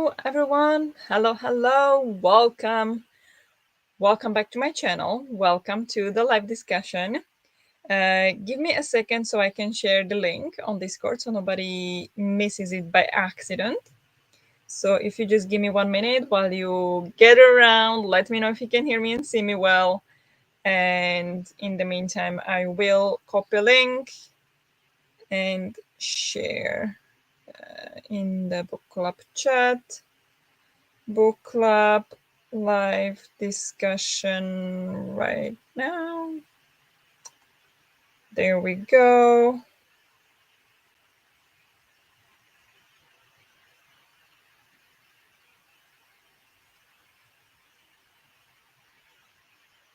Hello, everyone. Hello. Welcome back to my channel. Welcome to the live discussion. Give me a second so I can share the link on Discord so nobody misses it by accident. So if you just give me 1 minute while you get around, let me know if you can hear me and see me well. And in the meantime, I will copy a link and share in the book club chat. Book club live discussion right now. There we go.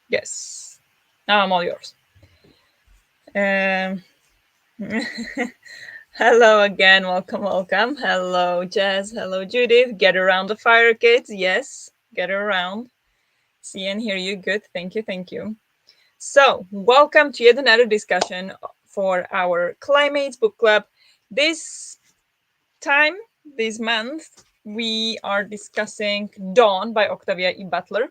Yes. Now I'm all yours. Hello again. Welcome. Hello, Jazz. Hello, Judith. Get around the fire, kids. Yes, get around. See and hear you. Good. Thank you. So, welcome to yet another discussion for our CliMates Book Club. This month, we are discussing Dawn by Octavia E. Butler.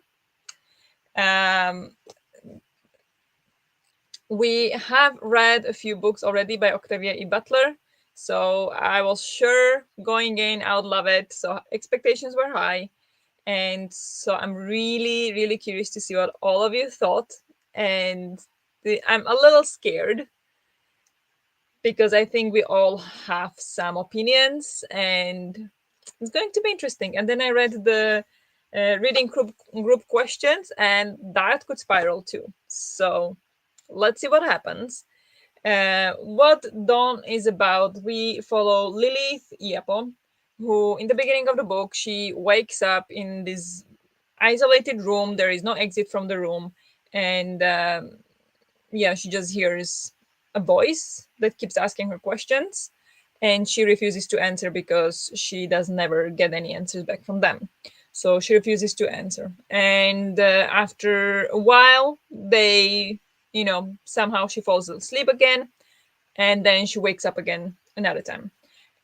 We have read a few books already by Octavia E. Butler, so I was sure going in, I would love it. So expectations were high. And so I'm really curious to see what all of you thought. And I'm a little scared because I think we all have some opinions and it's going to be interesting. And then I read the reading group questions and that could spiral too. So let's see what happens. What Dawn is about, we follow Lilith Iapo, who in the beginning of the book, she wakes up in this isolated room. There is no exit from the room. And she just hears a voice that keeps asking her questions. And she refuses to answer because she does never get any answers back from them. So she refuses to answer. And after a while, somehow she falls asleep again. And then she wakes up again another time.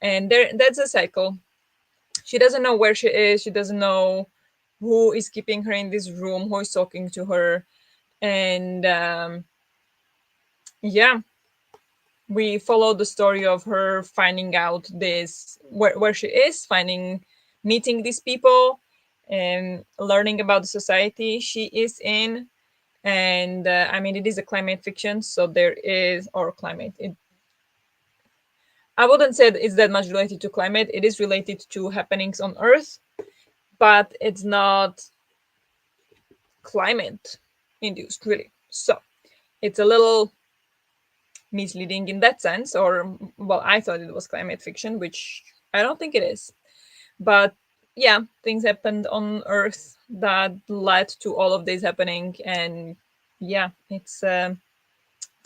And that's a cycle. She doesn't know where she is. She doesn't know who is keeping her in this room, who is talking to her. And we follow the story of her finding out this where she is, meeting these people and learning about the society she is in. And it is a climate fiction, so there is, or climate, I wouldn't say it's that much related to climate. It is related to happenings on Earth, but it's not climate induced, really. So it's a little misleading in that sense, or, well, I thought it was climate fiction, which I don't think it is. But yeah, things happened on Earth that led to all of this happening. And yeah, it's a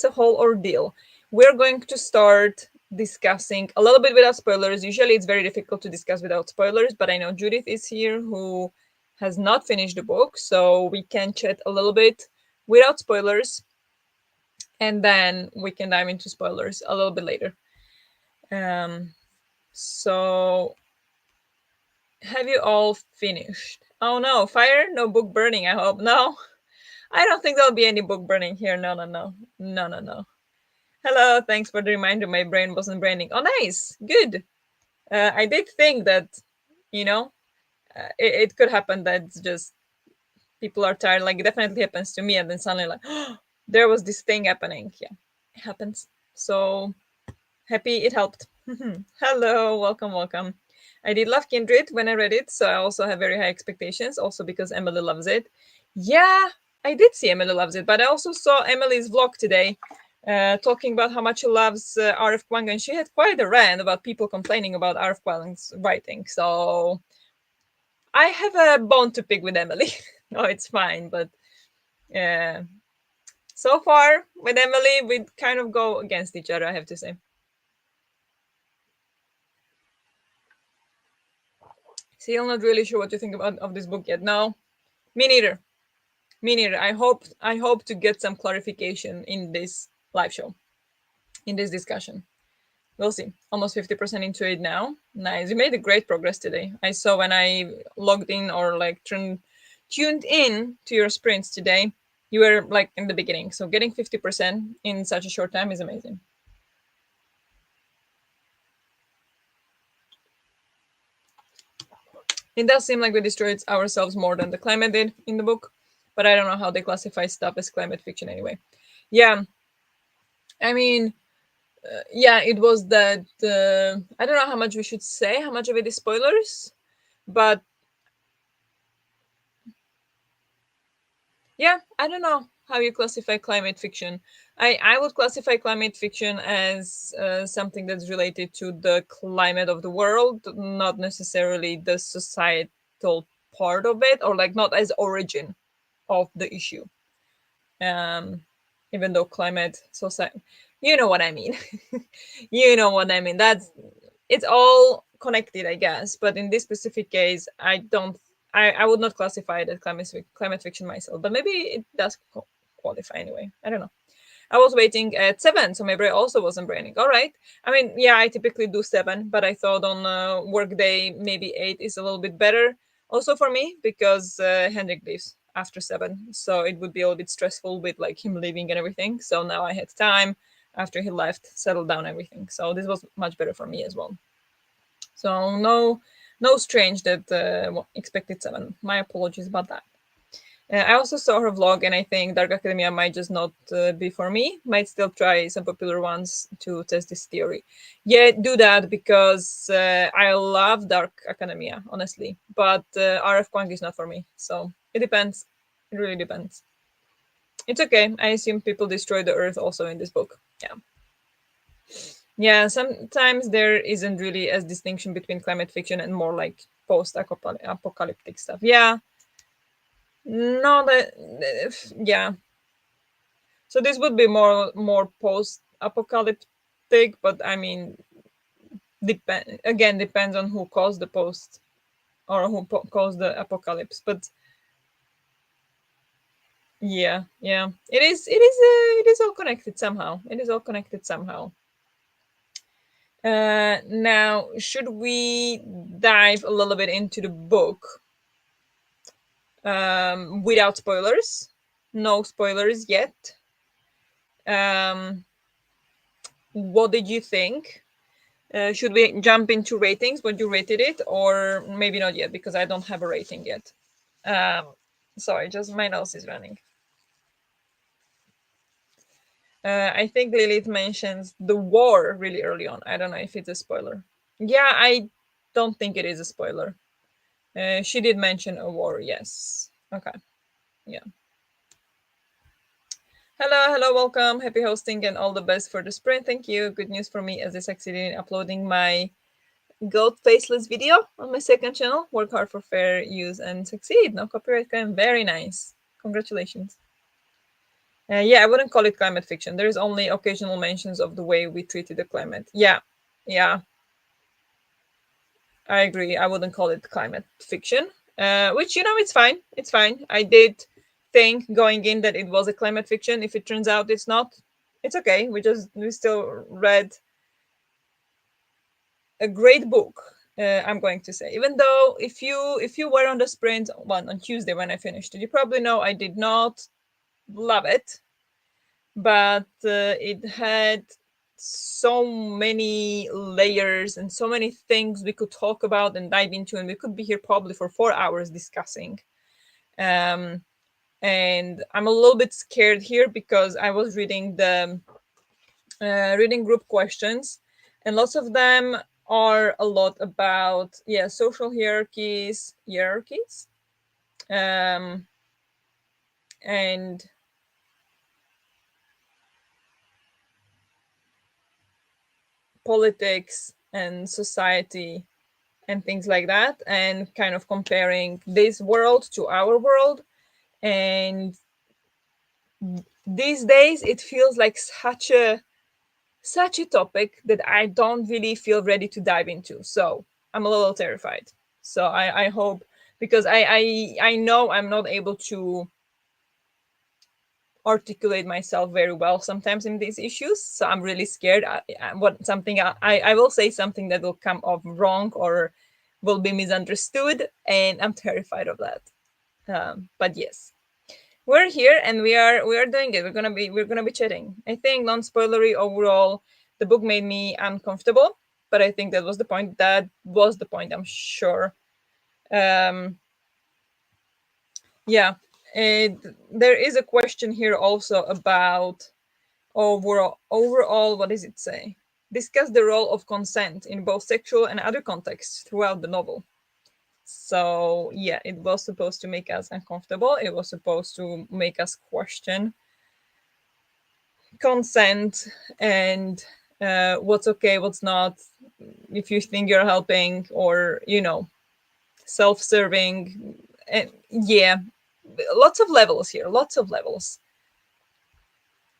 whole ordeal. We're going to start discussing a little bit without spoilers. Usually it's very difficult to discuss without spoilers, but I know Judith is here who has not finished the book, so we can chat a little bit without spoilers, and then we can dive into spoilers a little bit later. So have you all finished? Oh no, fire? No book burning, I hope. No, I don't think there'll be any book burning here. No. Hello, thanks for the reminder. My brain wasn't braining. Oh, nice. Good. I did think that, it could happen that it's just people are tired. Like, it definitely happens to me. And then suddenly, like, oh, there was this thing happening. Yeah, it happens. So happy it helped. Hello, welcome. I did love Kindred when I read it. So I also have very high expectations, also because Emily loves it. Yeah, I did see Emily loves it. But I also saw Emily's vlog today. Talking about how much she loves R.F. Kuang, and she had quite a rant about people complaining about R.F. Kuang's writing. So I have a bone to pick with Emily. No, it's fine, but so far with Emily, we kind of go against each other, I have to say. Still not really sure what to think of this book yet. No, me neither. I hope to get some clarification in this live show, in this discussion. We'll see. Almost 50% into it now. Nice. You made a great progress today. I saw when I logged in or like tuned in to your sprints today, you were like in the beginning. So getting 50% in such a short time is amazing. It does seem like we destroyed ourselves more than the climate did in the book, but I don't know how they classify stuff as climate fiction anyway. Yeah, I mean, yeah, it was that. I don't know how much we should say, how much of it is spoilers, but yeah, I don't know how you classify climate fiction. I would classify climate fiction as something that's related to the climate of the world, not necessarily the societal part of it, or like not as origin of the issue. Um, Even though climate society, you know what I mean. You know what I mean. That's it's all connected, I guess. But in this specific case, I don't. I would not classify it as climate fiction myself. But maybe it does qualify anyway. I don't know. I was waiting at 7, so my brain also wasn't braining. All right. I mean, yeah, I typically do 7, but I thought on work day maybe 8 is a little bit better. Also for me because Henrik leaves after 7, so it would be a little bit stressful with like him leaving and everything. So now I had time after he left, settle down everything. So this was much better for me as well. So no strange that expected 7. My apologies about that. I also saw her vlog, and I think Dark Academia might just not be for me. Might still try some popular ones to test this theory. Yeah, do that because I love Dark Academia, honestly. But RF Quang is not for me. So it depends. It really depends. It's okay. I assume people destroy the Earth also in this book. Yeah. Yeah, sometimes there isn't really a distinction between climate fiction and more like post-apocalyptic stuff. Yeah, no, yeah. So this would be more post-apocalyptic, but I mean, depends on who caused the post or who caused the apocalypse. But yeah, yeah, it is all connected somehow. It is all connected somehow. Now, should we dive a little bit into the book without spoilers? No spoilers yet. Um, what did you think? Should we jump into ratings when you rated it, or maybe not yet because I don't have a rating yet? Um, Sorry, just my nose is running. I think Lilith mentions the war really early on. I don't know if it's a spoiler. Yeah, I don't think it is a spoiler. She did mention a war, yes. Okay, yeah. Hello, welcome. Happy hosting and all the best for the sprint. Thank you. Good news for me as I succeeded in uploading my goat faceless video on my second channel. Work hard for fair use and succeed. No copyright claim. Very nice. Congratulations. Yeah, I wouldn't call it climate fiction. There is only occasional mentions of the way we treated the climate. Yeah, yeah, I agree. I wouldn't call it climate fiction, which, it's fine. It's fine. I did think going in that it was a climate fiction. If it turns out it's not, it's okay. We still read a great book. I'm going to say, even though if you were on the sprint one on Tuesday when I finished it, you probably know I did not love it, but it had so many layers and so many things we could talk about and dive into, and we could be here probably for 4 hours discussing. Um, and I'm a little bit scared here because I was reading the reading group questions, and lots of them are a lot about social hierarchies, um, and politics and society and things like that, and kind of comparing this world to our world. And these days it feels like such a topic that I don't really feel ready to dive into. So I'm a little terrified. So I hope, because I know I'm not able to articulate myself very well sometimes in these issues. So I'm really scared. I will say something that will come off wrong or will be misunderstood, and I'm terrified of that. But yes, we're here and we are doing it. We're gonna be chatting. I think non-spoilery overall, the book made me uncomfortable, but I think that was the point. That was the point, I'm sure. Um, yeah. There is a question here also about overall, what does it say? Discuss the role of consent in both sexual and other contexts throughout the novel. So yeah, it was supposed to make us uncomfortable. It was supposed to make us question consent and what's okay, what's not, if you think you're helping, or self-serving. And yeah, lots of levels here, lots of levels.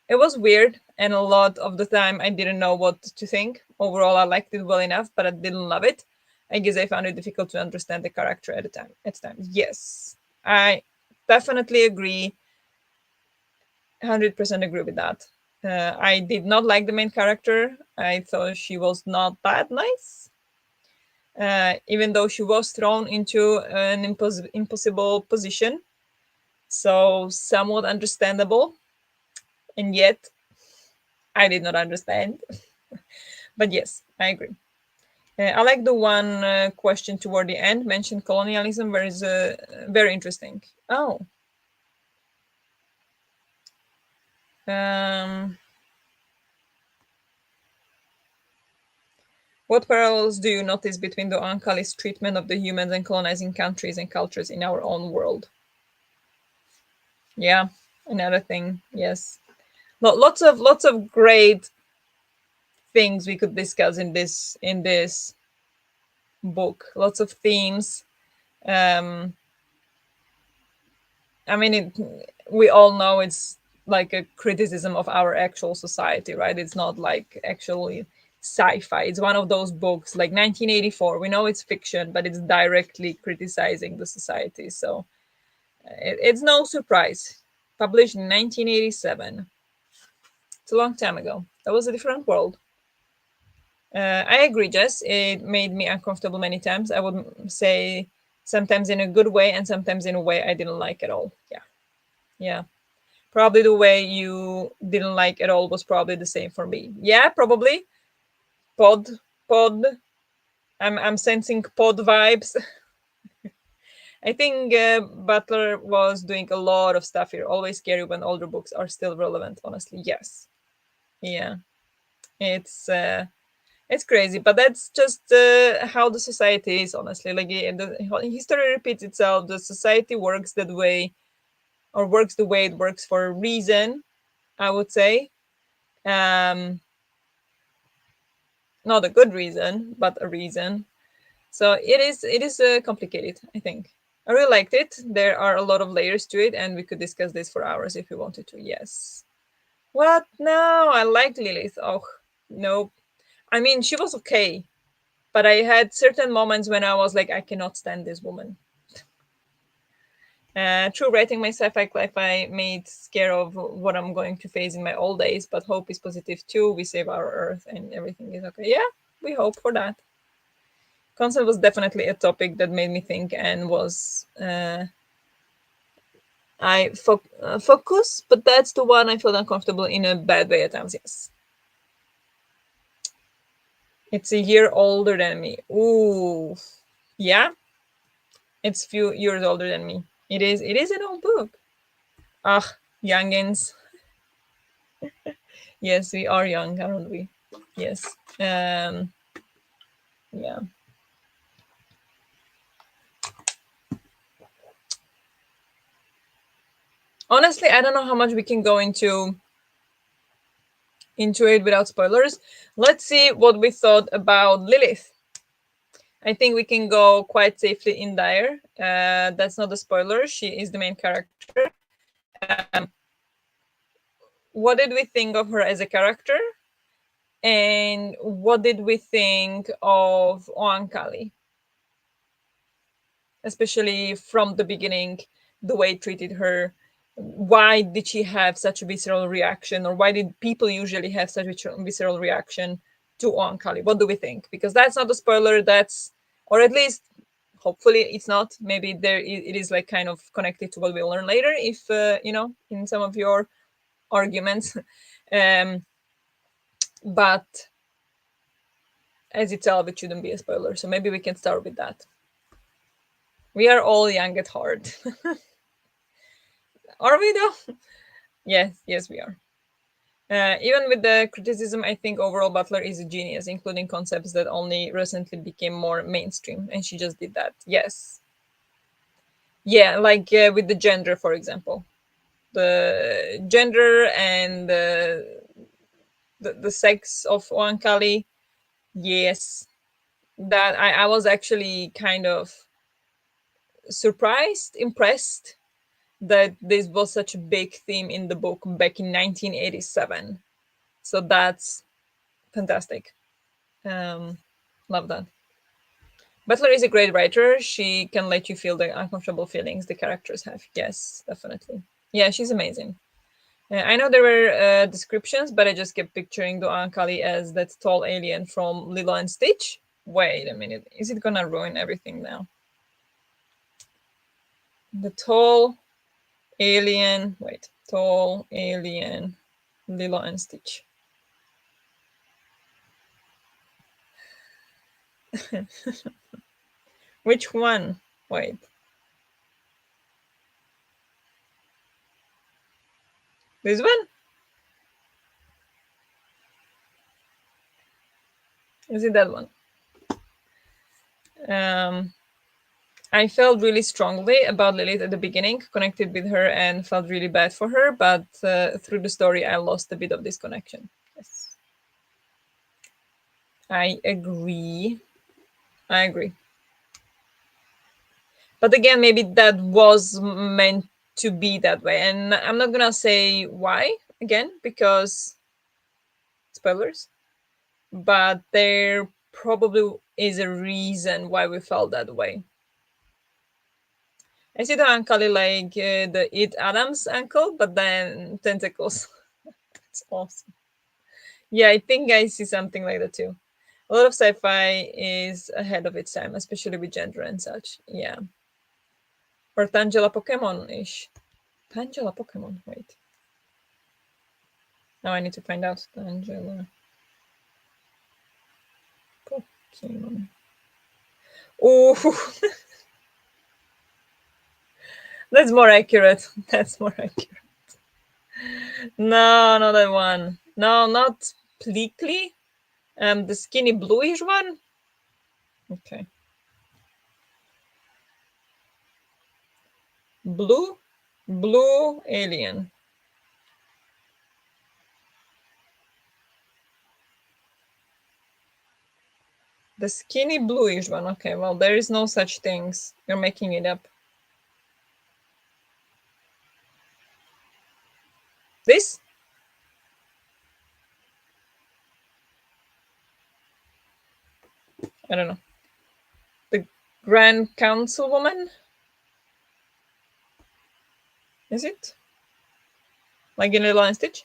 It was weird, and a lot of the time I didn't know what to think. Overall, I liked it well enough, but I didn't love it. I guess I found it difficult to understand the character at the time. Yes, I definitely agree. 100% agree with that. I did not like the main character. I thought she was not that nice. Even though she was thrown into an impossible position. So, somewhat understandable. And yet, I did not understand. But yes, I agree. I like the one question toward the end mentioned colonialism, where is very interesting. Oh. Um, what parallels do you notice between the Ankali's treatment of the humans and colonizing countries and cultures in our own world? Yeah, another thing. Yes, lots of great things we could discuss in this book. Lots of themes. Um, I mean, we all know it's like a criticism of our actual society, right? It's not like actually sci-fi. It's one of those books like 1984. We know it's fiction, but it's directly criticizing the society. So it's no surprise. Published in 1987. It's a long time ago. That was a different world. I agree, Jess. It made me uncomfortable many times. I would say sometimes in a good way and sometimes in a way I didn't like at all. Yeah. Yeah. Probably the way you didn't like at all was probably the same for me. Yeah, probably. Pod. I'm sensing pod vibes. I think Butler was doing a lot of stuff here. Always scary when older books are still relevant. Honestly, yes. Yeah, it's crazy, but that's just how the society is. Honestly, like the history repeats itself. The society works that way, or works the way it works for a reason. I would say. Um, Not a good reason, but a reason. So it is complicated, I think. I really liked it. There are a lot of layers to it, and we could discuss this for hours if we wanted to. Yes. What? No, I liked Lilith. Oh, no. I mean, she was okay, but I had certain moments when I was like, I cannot stand this woman. True, writing my sci-fi made scare of what I'm going to face in my old days, but hope is positive too. We save our Earth and everything is okay. Yeah, we hope for that. Consent was definitely a topic that made me think and was focus, but that's the one I felt uncomfortable in a bad way at times. Yes, it's a year older than me. Ooh, yeah, it's few years older than me. It is an old book. Ah, youngins. Yes, we are young, aren't we? Yes. Yeah. Honestly, I don't know how much we can go into it without spoilers. Let's see what we thought about Lilith. I think we can go quite safely in there. That's not a spoiler. She is the main character. Um, what did we think of her as a character? And what did we think of Oankali? Especially from the beginning, the way it treated her, why did she have such a visceral reaction, or why did people usually have such a visceral reaction to Oankali? What do we think? Because that's not a spoiler. That's, or at least hopefully it's not. Maybe it is like kind of connected to what we'll learn later, if in some of your arguments. um, but as itself, it shouldn't be a spoiler. So maybe we can start with that. We are all young at heart. Are we though? Yes, we are. Even with the criticism, I think overall Butler is a genius, including concepts that only recently became more mainstream, and she just did that. Yes. Yeah, like with the gender, for example. The gender and the sex of Oankali. Yes. That I was actually kind of surprised, impressed that this was such a big theme in the book back in 1987. So that's fantastic. Um, Love that. Butler is a great writer. She can let you feel the uncomfortable feelings the characters have. Yes, definitely. Yeah, she's amazing. I know there were descriptions, but I just kept picturing the Ankali as that tall alien from Lilo and Stitch. Wait a minute. Is it gonna ruin everything now? The tall alien. Wait. Tall alien. Lilo and Stitch. Which one? Wait. This one? Is it that one? Um, I felt really strongly about Lilith at the beginning, connected with her, and felt really bad for her. But through the story, I lost a bit of this connection. Yes, I agree. I agree. But again, maybe that was meant to be that way, and I'm not gonna say why again because spoilers. But there probably is a reason why we felt that way. I see the uncle like the It Adams uncle, but then tentacles. It's awesome. Yeah, I think I see something like that too. A lot of sci-fi is ahead of its time, especially with gender and such. Yeah. Or Tangela Pokemon-ish. Tangela Pokemon, wait. Now I need to find out. Tangela Pokemon. Oh, that's more accurate. That's more accurate. No, not that one. No, not Pleakley. The skinny bluish one. Okay. Blue alien. The skinny bluish one. Okay, well, there is no such things. You're making it up. This? I don't know. The Grand Councilwoman? Is it? Like in Lilo and Stitch?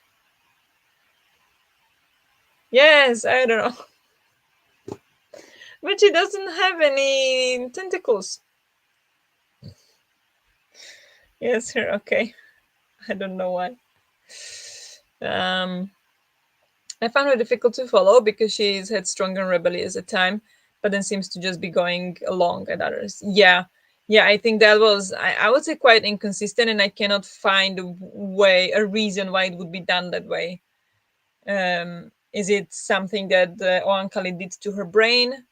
Yes, I don't know. But she doesn't have any tentacles. Yes, her. Okay. I don't know why. Um, I found her difficult to follow because she's headstrong and rebellious at time, but then seems to just be going along at others. Yeah, I think that was I would say quite inconsistent, and I cannot find a reason why it would be done that way. Is it something that Oankali did to her brain,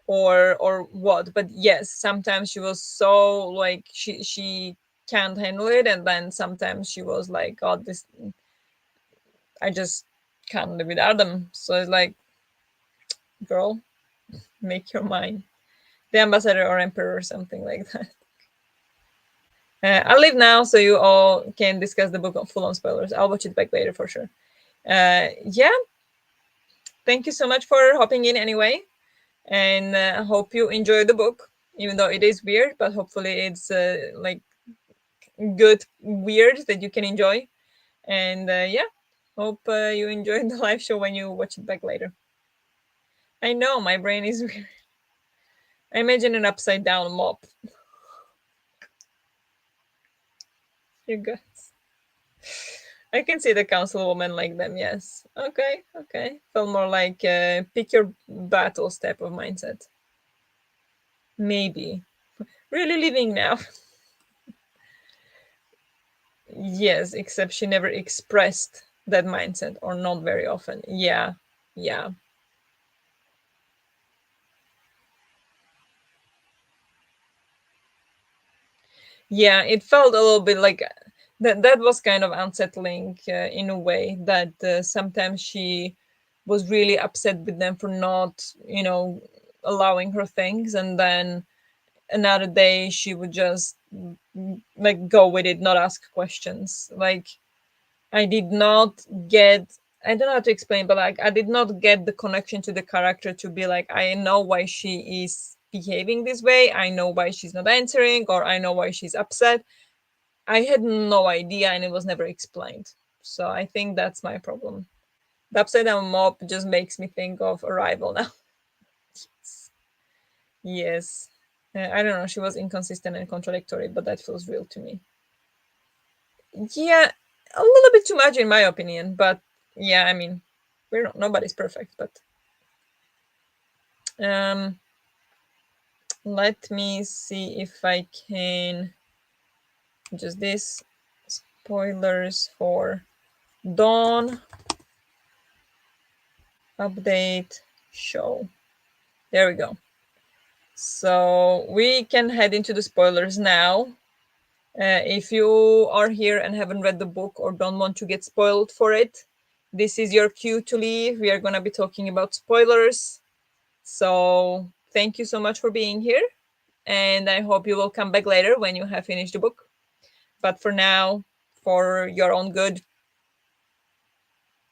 or what? But yes, sometimes she was so like she can't handle it, and then sometimes she was like, God, this I just can't live without them. So it's like, girl, make your mind. The ambassador or emperor or something like that. I'll leave now so you all can discuss the book on full on spoilers. I'll watch it back later for sure. Yeah, thank you so much for hopping in anyway, and hope you enjoy the book, even though it is weird. But hopefully, it's like good weird that you can enjoy. And yeah, hope you enjoyed the live show when you watch it back later. I know my brain is weird. I imagine an upside down mop. You guys. I can see the councilwoman like them, yes. Okay, okay. Felt more like pick your battles type of mindset. Maybe. Really living now. Yes, except she never expressed that mindset or not very often. Yeah, yeah. Yeah, it felt a little bit like that was kind of unsettling in a way that sometimes she was really upset with them for not, allowing her things, and then another day she would just like go with it, not ask questions. Like I did not get, I don't know how to explain, but like I did not get the connection to the character to be like, I know why she is behaving this way, I know why she's not answering, or I know why she's upset. I had no idea and it was never explained. So I think that's my problem. The upside down mob just makes me think of Arrival now. Yes. I don't know, she was inconsistent and contradictory, but that feels real to me. Yeah, a little bit too much in my opinion, but yeah, I mean, we're not, nobody's perfect, but um let me see if I can just this spoilers for Dawn update show. There we go. So we can head into the spoilers now. If you are here and haven't read the book or don't want to get spoiled for it, this is your cue to leave. We are going to be talking about spoilers. So thank you so much for being here. And I hope you will come back later when you have finished the book. But for now, for your own good,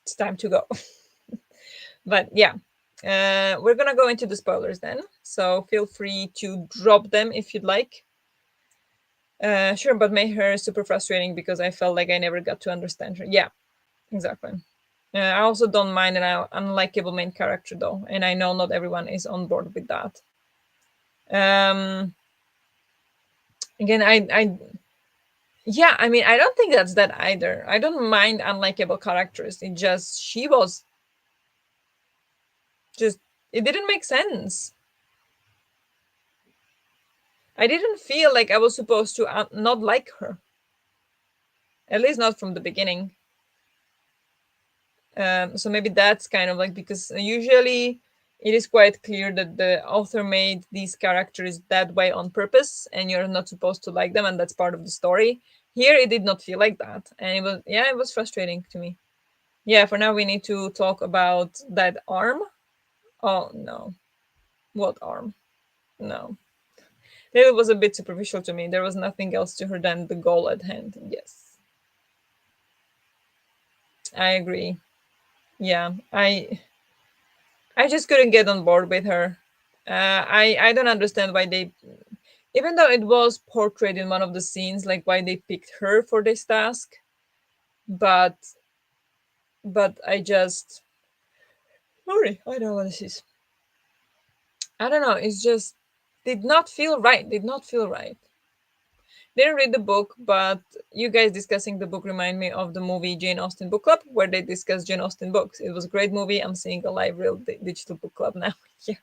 it's time to go. But yeah, we're going to go into the spoilers then. So feel free to drop them if you'd like. Sure, but made her super frustrating because I felt like I never got to understand her. Yeah, exactly. I also don't mind an unlikable main character though, and I know not everyone is on board with that. Um, again, yeah, I mean, I don't think that's that either. I don't mind unlikable characters. It just she was just it didn't make sense. I didn't feel like I was supposed to not like her. At least not from the beginning. So maybe that's kind of like because usually it is quite clear that the author made these characters that way on purpose and you're not supposed to like them and that's part of the story. Here it did not feel like that and it was, yeah, it was frustrating to me. Yeah, for now we need to talk about that arm. Oh no. What arm? No. It was a bit superficial to me. There was nothing else to her than the goal at hand. Yes. I agree. Yeah. I just couldn't get on board with her. I don't understand why they, even though it was portrayed in one of the scenes, like why they picked her for this task. But I just sorry, I don't know what this is. I don't know. It's just did not feel right. Did not feel right. Didn't read the book, but you guys discussing the book remind me of the movie Jane Austen Book Club, where they discuss Jane Austen books. It was a great movie. I'm seeing a live real digital book club now. Yeah,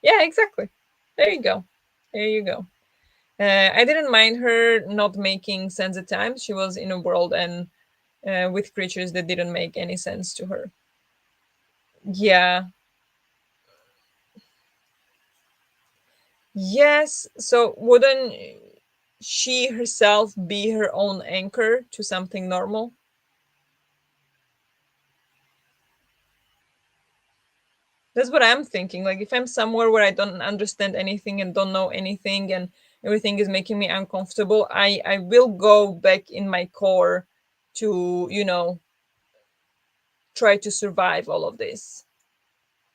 yeah, exactly. There you go. There you go. I didn't mind her not making sense at times. She was in a world and with creatures that didn't make any sense to her. Yeah. Yes. So wouldn't she herself be her own anchor to something normal? That's what I'm thinking. Like if I'm somewhere where I don't understand anything and don't know anything and everything is making me uncomfortable, I will go back in my core to, try to survive all of this.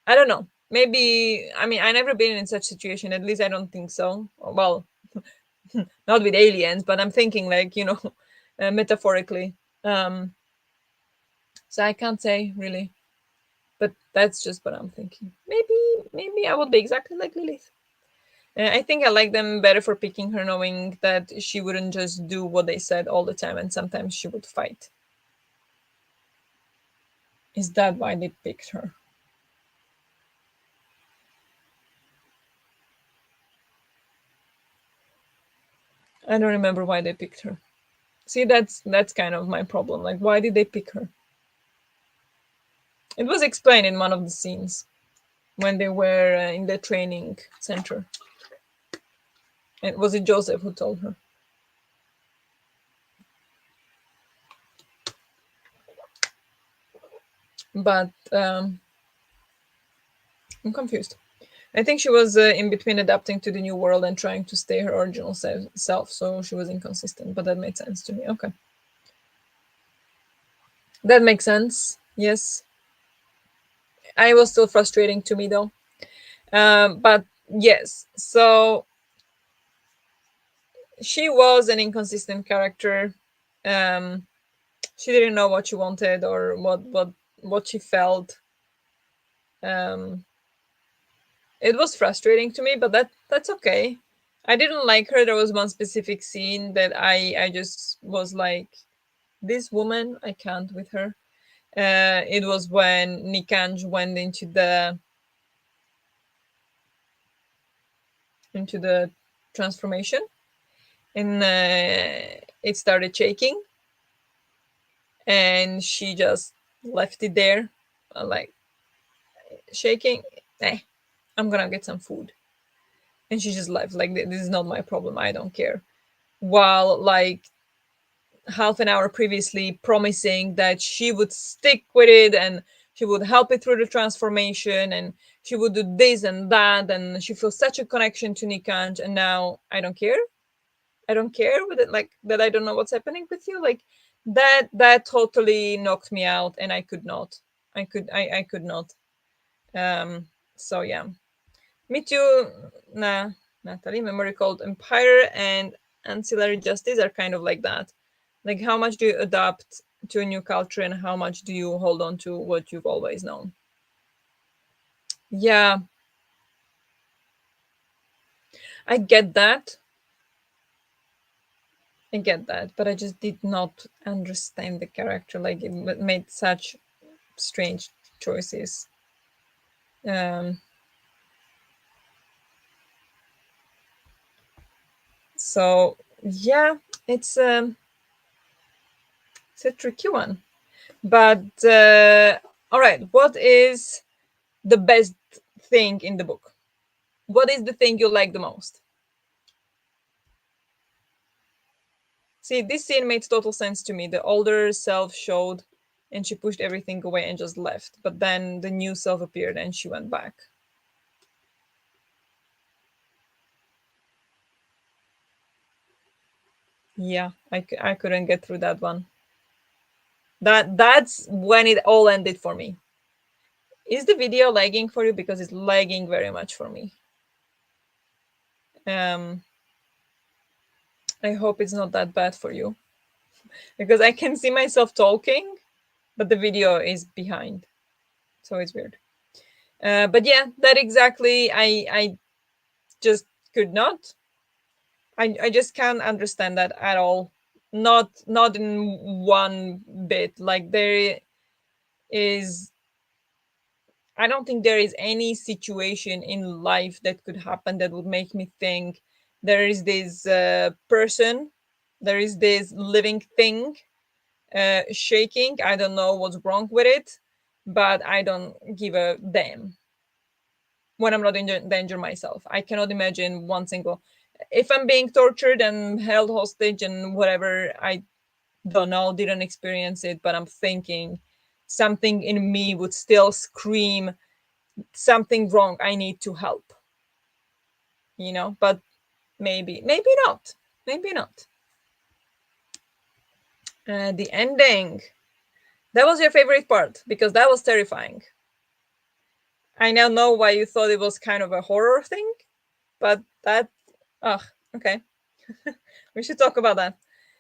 I don't know. Maybe I mean I never been in such situation. At least I don't think so. Well, not with aliens, but I'm thinking like, metaphorically. Um, so I can't say really, but that's just what I'm thinking. Maybe I would be exactly like Lilith. I think I like them better for picking her, knowing that she wouldn't just do what they said all the time, and sometimes she would fight. Is that why they picked her? I don't remember why they picked her. See, that's kind of my problem. Like, why did they pick her? It was explained in one of the scenes when they were in the training center. And was it Joseph who told her? But I'm confused. I think she was in between adapting to the new world and trying to stay her original self, so she was inconsistent. But that made sense to me. Okay, that makes sense. Yes, I was still frustrating to me though. But yes, so she was an inconsistent character. Um, she didn't know what she wanted or what she felt. Um, it was frustrating to me, but that's okay. I didn't like her. There was one specific scene that I just was like, this woman, I can't with her. It was when Nikanj went into the transformation, and it started shaking, and she just left it there, like shaking. Eh, I'm gonna get some food, and she just left. Like, this is not my problem. I don't care. While like half an hour previously promising that she would stick with it and she would help it through the transformation and she would do this and that, and she feels such a connection to Nikanj, and now I don't care. I don't care with it, like that. I don't know what's happening with you. Like that totally knocked me out, and I could not. I could not. Um. So yeah, me too. Nah, Natalie. Memory Called Empire and Ancillary Justice are kind of like that. Like, how much do you adapt to a new culture, and how much do you hold on to what you've always known? Yeah, I get that. I get that, but I just did not understand the character. Like, it made such strange choices. Um, so yeah, it's um, it's a tricky one. But all right, what is the best thing in the book? What is the thing you like the most? See, this scene made total sense to me. The older self showed and she pushed everything away and just left. But then the new self appeared and she went back. Yeah, I couldn't get through that one. That's when it all ended for me. Is the video lagging for you? Because it's lagging very much for me. Um, I hope it's not that bad for you. Because I can see myself talking, but the video is behind. So it's weird. But yeah, that exactly. I just could not. I just can't understand that at all. Not in one bit. Like, there is, I don't think there is any situation in life that could happen that would make me think there is this person, there is this living thing shaking. I don't know what's wrong with it, but I don't give a damn when I'm not in danger myself. I cannot imagine one single. If I'm being tortured and held hostage and whatever, I don't know, didn't experience it, but I'm thinking something in me would still scream something wrong. I need to help, but maybe not. Maybe not. The ending. That was your favorite part because that was terrifying. I now know why you thought it was kind of a horror thing, but that, ugh, okay. We should talk about that.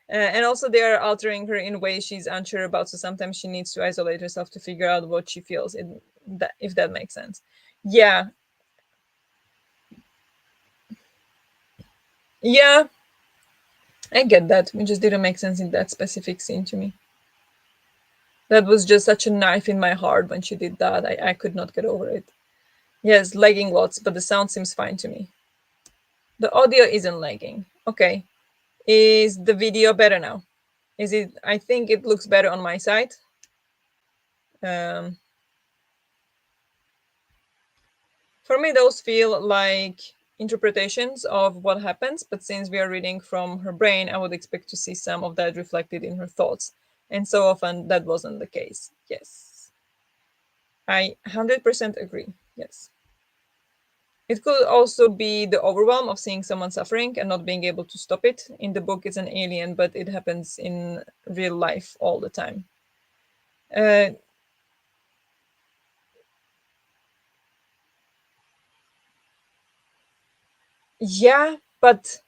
And also, they are altering her in ways she's unsure about. So sometimes she needs to isolate herself to figure out what she feels. If that makes sense. Yeah, yeah, I get that. It just didn't make sense in that specific scene to me. That was just such a knife in my heart when she did that. I could not get over it. Yes, lagging lots, but the sound seems fine to me. The audio isn't lagging. Okay. Is the video better now? Is it? I think it looks better on my side. Um, for me, those feel like interpretations of what happens, but since we are reading from her brain, I would expect to see some of that reflected in her thoughts. And so often that wasn't the case. Yes. I 100% agree. Yes. It could also be the overwhelm of seeing someone suffering and not being able to stop it. In the book, it's an alien, but it happens in real life all the time. Uh, yeah, but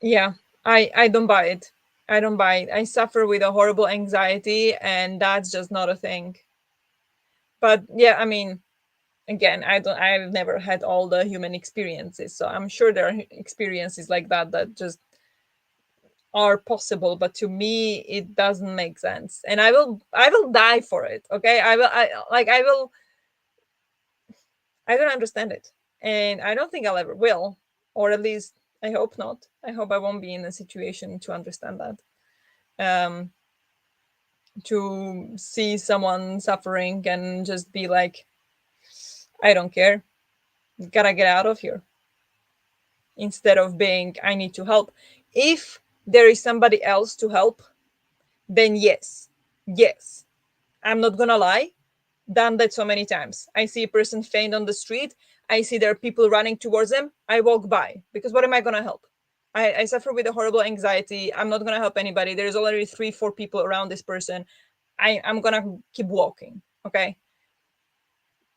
yeah, I don't buy it. I don't buy it. I suffer with a horrible anxiety, and that's just not a thing. But yeah, I mean, again, I've never had all the human experiences, so I'm sure there are experiences like that that just are possible, but to me it doesn't make sense, and I will die for it. Okay, I don't understand it, and I don't think I'll ever will, or at least I hope not. I hope I won't be in a situation to understand that. um to see someone suffering and just be like, I don't care, gotta get out of here, instead of being, I need to help. If there is somebody else to help, then yes, yes, I'm not gonna lie, done that so many times. I see a person faint on the street. I see there are people running towards them. I walk by because what am I gonna help? I suffer with a horrible anxiety. I'm not gonna help anybody. There's already 3, 4 people around this person. I'm gonna keep walking. Okay.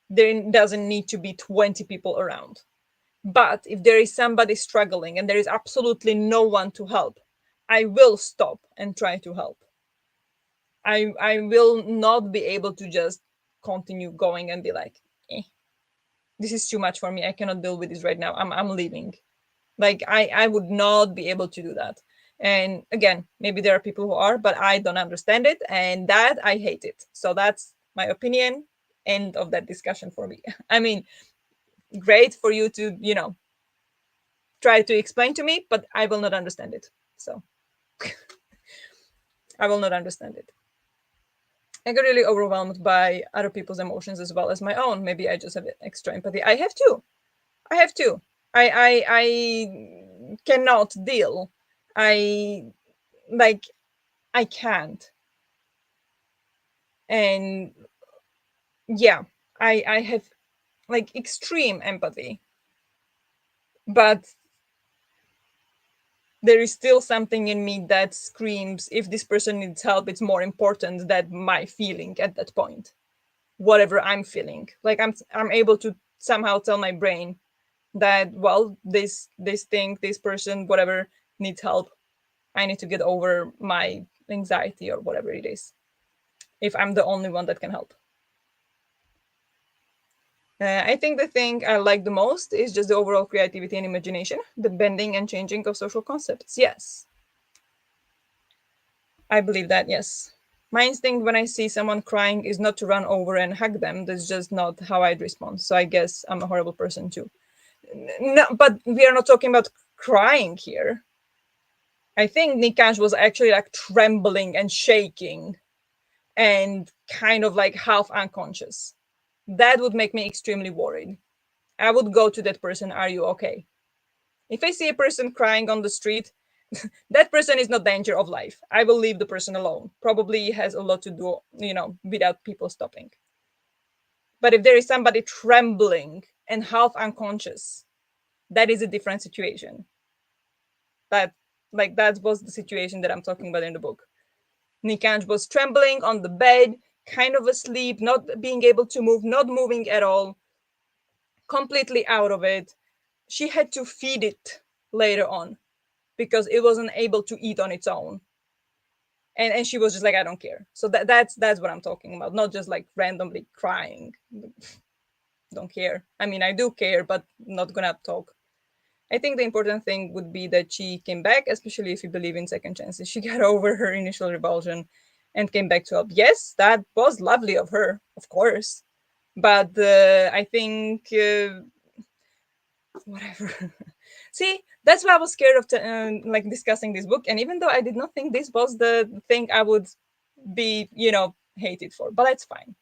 There doesn't need to be 20 people around. But if there is somebody struggling and there is absolutely no one to help, I will stop and try to help. I will not be able to just continue going and be like, eh, this is too much for me. I cannot deal with this right now. I'm leaving. Like I would not be able to do that. And again, maybe there are people who are, but I don't understand it, and that I hate it. So that's my opinion. End of that discussion for me. I mean, great for you to, try to explain to me, but I will not understand it. So I will not understand it. I get really overwhelmed by other people's emotions as well as my own. Maybe I just have extra empathy. I have to. I have to. I cannot deal. I like I can't. And yeah, I have like extreme empathy, but there is still something in me that screams, if this person needs help, it's more important than my feeling at that point. Whatever I'm feeling. Like I'm able to somehow tell my brain that, well, this thing, this person, whatever, needs help. I need to get over my anxiety or whatever it is, if I'm the only one that can help. I think the thing I like the most is just the overall creativity and imagination, the bending and changing of social concepts. Yes, I believe that. Yes. My instinct when I see someone crying is not to run over and hug them. That's just not how I'd respond. So I guess I'm a horrible person too. No, but we are not talking about crying here. I think Nikash was actually like trembling and shaking and kind of like half unconscious. That would make me extremely worried. I would go to that person, are you okay? If I see a person crying on the street, that person is not danger of life. I will leave the person alone. Probably has a lot to do, without people stopping. But if there is somebody trembling and half unconscious, that is a different situation. That Like that was the situation that I'm talking about in the book. Nikanj was trembling on the bed, kind of asleep, not being able to move, not moving at all, completely out of it. She had to feed it later on because it wasn't able to eat on its own. And she was just like, I don't care. So that's what I'm talking about, not just like randomly crying. Don't care. I mean, I do care, but not gonna talk. I think the important thing would be that she came back, especially if you believe in second chances. She got over her initial revulsion and came back to help. Yes, that was lovely of her, of course. But I think whatever. See, that's why I was scared of like discussing this book. And even though I did not think this was the thing I would be, hated for, but that's fine.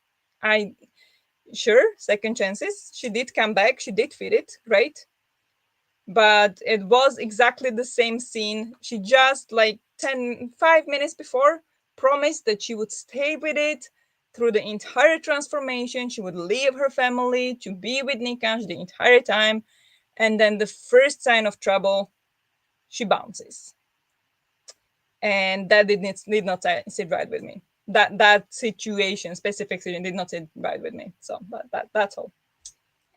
I Sure, second chances. She did come back. She did feed it. Great. But it was exactly the same scene. She just like 5 minutes before promised that she would stay with it through the entire transformation. She would leave her family to be with Nikanj the entire time. And then the first sign of trouble, she bounces. And that did not sit right with me. That situation, specific situation, did not sit right with me. So that's all.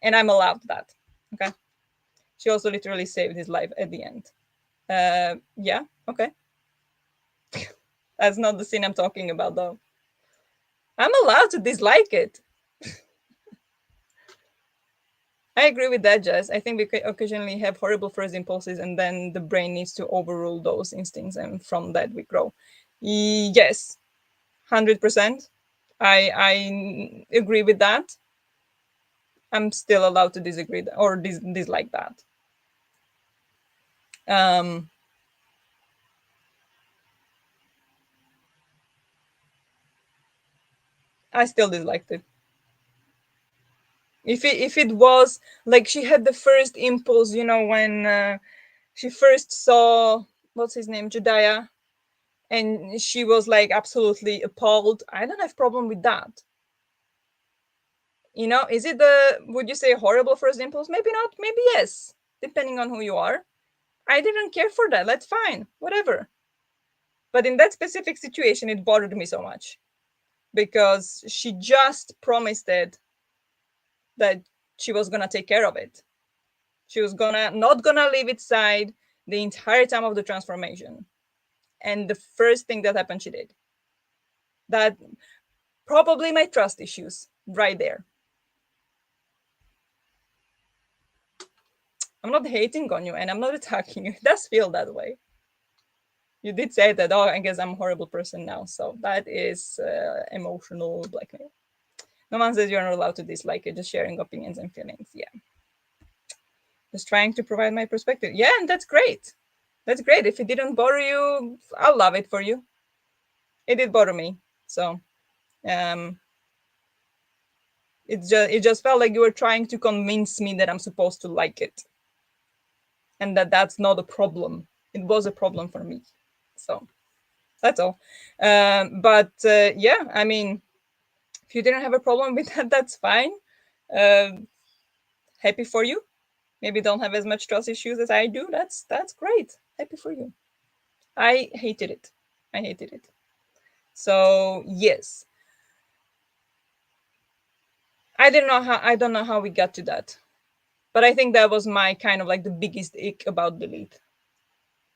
And I'm allowed that. Okay. She also literally saved his life at the end. Yeah, okay. That's not the scene I'm talking about, though. I'm allowed to dislike it. I agree with that, Jess. I think we occasionally have horrible first impulses, and then the brain needs to overrule those instincts, and from that we grow. Yes, 100%. I agree with that. I'm still allowed to disagree or dislike that. I still disliked it. If it was like she had the first impulse, when she first saw what's his name, Jediah, and she was like absolutely appalled. I don't have problem with that. Is it would you say horrible first impulse? Maybe not, maybe yes, depending on who you are. I didn't care for that. That's fine, whatever. But in that specific situation, it bothered me so much because she just promised it that she was gonna take care of it. She was not gonna leave its side the entire time of the transformation. And the first thing that happened, she did. That probably my trust issues right there. I'm not hating on you and I'm not attacking you. It does feel that way. You did say that, oh, I guess I'm a horrible person now. So that is emotional blackmail. No one says you're not allowed to dislike it, just sharing opinions and feelings. Yeah. Just trying to provide my perspective. Yeah, and that's great. That's great. If it didn't bother you, I'll love it for you. It did bother me. So um it just felt like you were trying to convince me that I'm supposed to like it. And that's not a problem. It was a problem for me. So that's all. But yeah, I mean, if you didn't have a problem with that, that's fine. Happy for you. Maybe don't have as much trust issues as I do. That's great. Happy for you. I hated it. I hated it. So yes, I don't know how we got to that, but I think that was my kind of like the biggest ick about Delete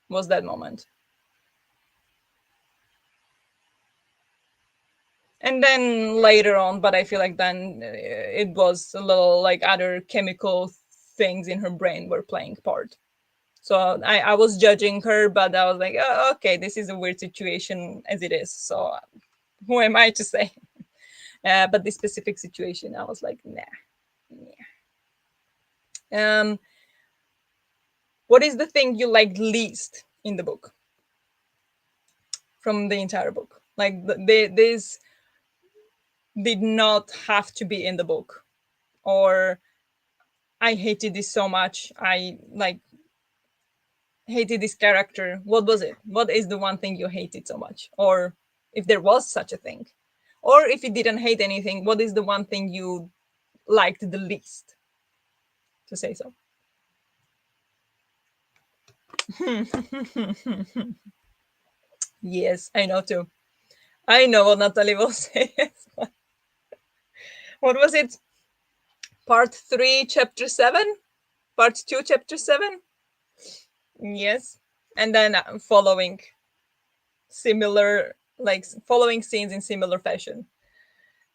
was that moment. And then later on, but I feel like then it was a little like other chemical things in her brain were playing part. So I was judging her, but I was like, oh, okay, this is a weird situation as it is. So who am I to say? But this specific situation, I was like, nah. What is the thing you liked least in the book from the entire book? Like this did not have to be in the book, or I hated this so much. I like hated this character. What was it? What is the one thing you hated so much? Or if there was such a thing. Or if you didn't hate anything, what is the one thing you liked the least? To say so. Yes, I know too. I know what Natalie will say. What was it? Part 3, chapter 7? Part 2, chapter 7? Yes. And then following similar, like following scenes in similar fashion.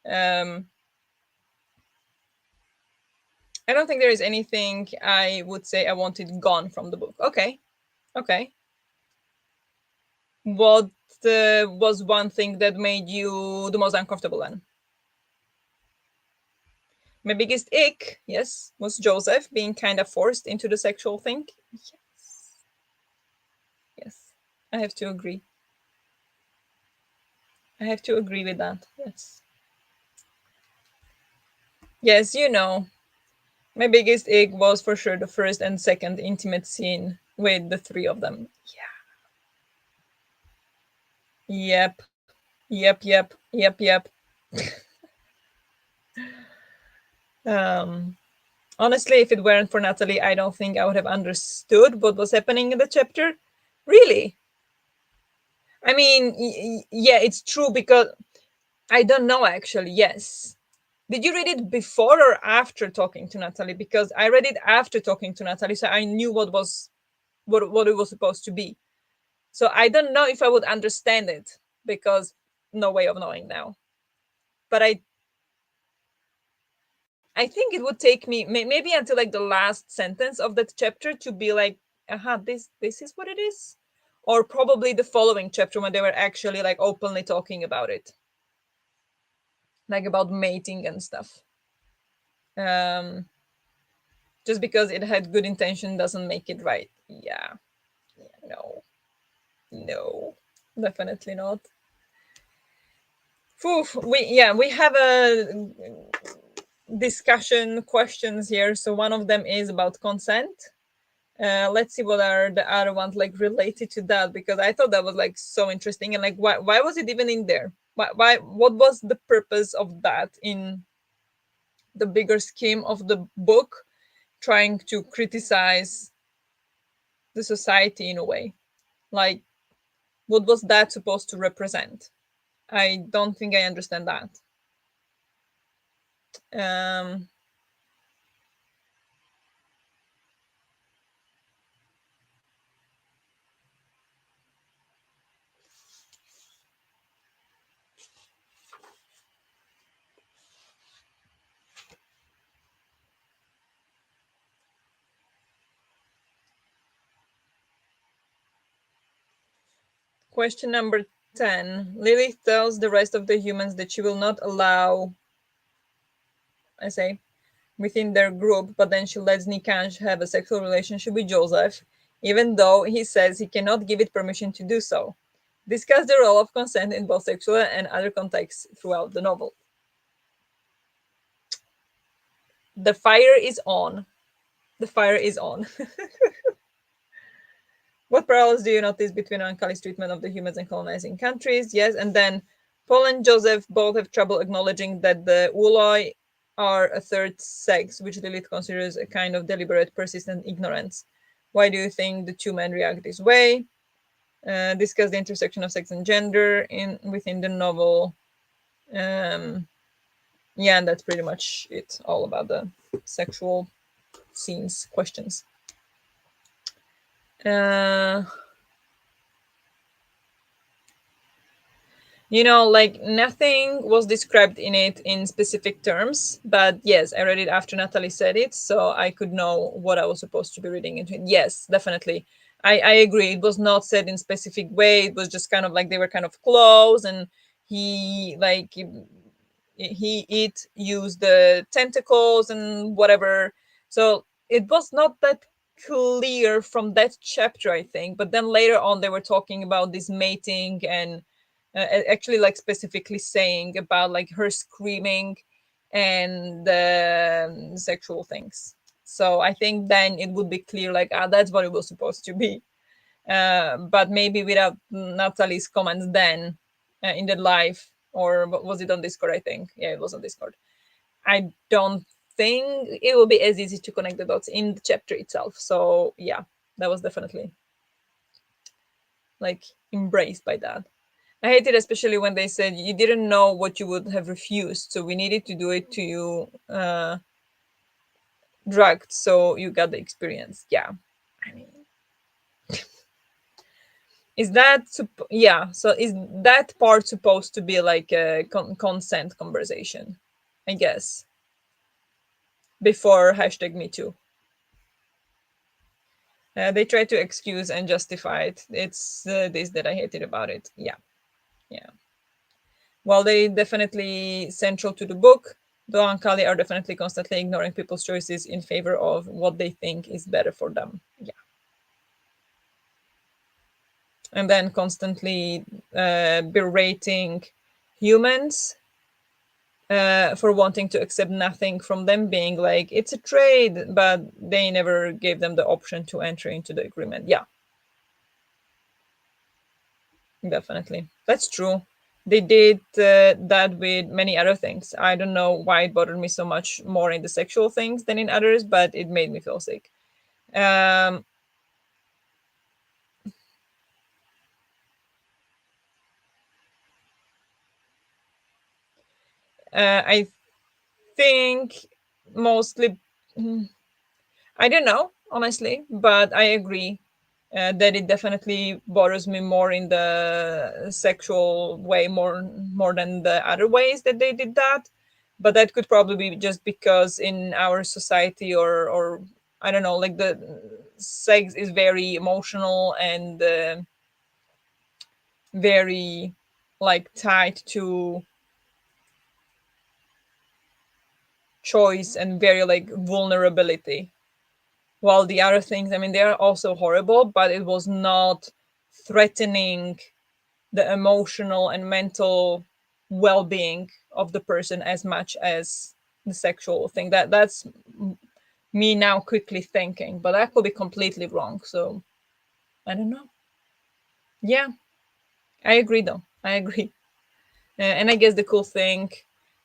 Um, I don't think there is anything I would say I wanted gone from the book. Okay. Okay. What was one thing that made you the most uncomfortable then? My biggest ick, yes, was Joseph being kind of forced into the sexual thing. Yes, I have to agree. I have to agree with that. Yes. Yes, my biggest ick was for sure the first and second intimate scene with the three of them. Yep. Yep, yep, yep, yep. Um, Honestly, if it weren't for Natalie, I don't think I would have understood what was happening in the chapter. Really? I mean, yeah, it's true because I don't know actually. Yes. Did you read it before or after talking to Natalie? Because I read it after talking to Natalie, so I knew what it was supposed to be. So I don't know if I would understand it because no way of knowing now. But I think it would take me maybe until like the last sentence of that chapter to be like, aha, this is what it is, or probably the following chapter when they were actually like openly talking about it, like about mating and stuff. Um, just because it had good intention doesn't make it right. Yeah, no, no, definitely not. Oof, we have a discussion questions here. So one of them is about consent. Let's see what are the other ones like related to that, because I thought that was like so interesting, and like why was it even in there? Why what was the purpose of that in the bigger scheme of the book, trying to criticize the society in a way? Like, what was that supposed to represent? I don't think I understand that. Um, Question number 10. Lilith tells the rest of the humans that she will not allow, I say, within their group, but then she lets Nikanj have a sexual relationship with Joseph, even though he says he cannot give it permission to do so. Discuss the role of consent in both sexual and other contexts throughout the novel. The fire is on. The fire is on. What parallels do you notice between Ankali's treatment of the humans in colonizing countries? Yes, and then Paul and Joseph both have trouble acknowledging that the Uloi are a third sex, which Lilith considers a kind of deliberate, persistent ignorance. Why do you think the two men react this way? Discuss the intersection of sex and gender in within the novel. Um, yeah, and that's pretty much it. All about the sexual scenes questions. Uh, like nothing was described in it in specific terms, but yes, I read it after Natalie said it, so I could know what I was supposed to be reading into it. Yes, definitely. I agree. It was not said in specific way. It was just kind of like they were kind of close, and he like it used the tentacles and whatever. So it was not that clear from that chapter, I think. But then later on, they were talking about this mating and actually like specifically saying about like her screaming and sexual things. So I think then it would be clear like, that's what it was supposed to be. But maybe without Natalie's comments then in the live, or was it on Discord? I think yeah, it was on Discord. I don't think it will be as easy to connect the dots in the chapter itself. So yeah, that was definitely. like embraced by that. I hate it especially when they said you didn't know what you would have refused, so we needed to do it to you drugged, so you got the experience. Yeah, I mean, is that yeah? So is that part supposed to be like a consent conversation? I guess before hashtag Me Too. They try to excuse and justify it. It's this that I hated about it. Yeah, yeah. While they definitely central to the book, Doa and Kali are definitely constantly ignoring people's choices in favor of what they think is better for them. Yeah, and then constantly berating humans for wanting to accept nothing from them, being like it's a trade, but they never gave them the option to enter into the agreement. Yeah, definitely. That's true. They did that with many other things. I don't know why it bothered me so much more in the sexual things than in others, but it made me feel sick. Um, I think mostly, I don't know, honestly, but I agree that it definitely bothers me more in the sexual way, more than the other ways that they did that. But that could probably be just because in our society, or I don't know, like the sex is very emotional and very like tied to choice and very like vulnerability. While the other things, I mean, they are also horrible, but it was not threatening the emotional and mental well-being of the person as much as the sexual thing. That's me now quickly thinking, but I could be completely wrong. So I don't know. Yeah, I agree though. I agree. And I guess the cool thing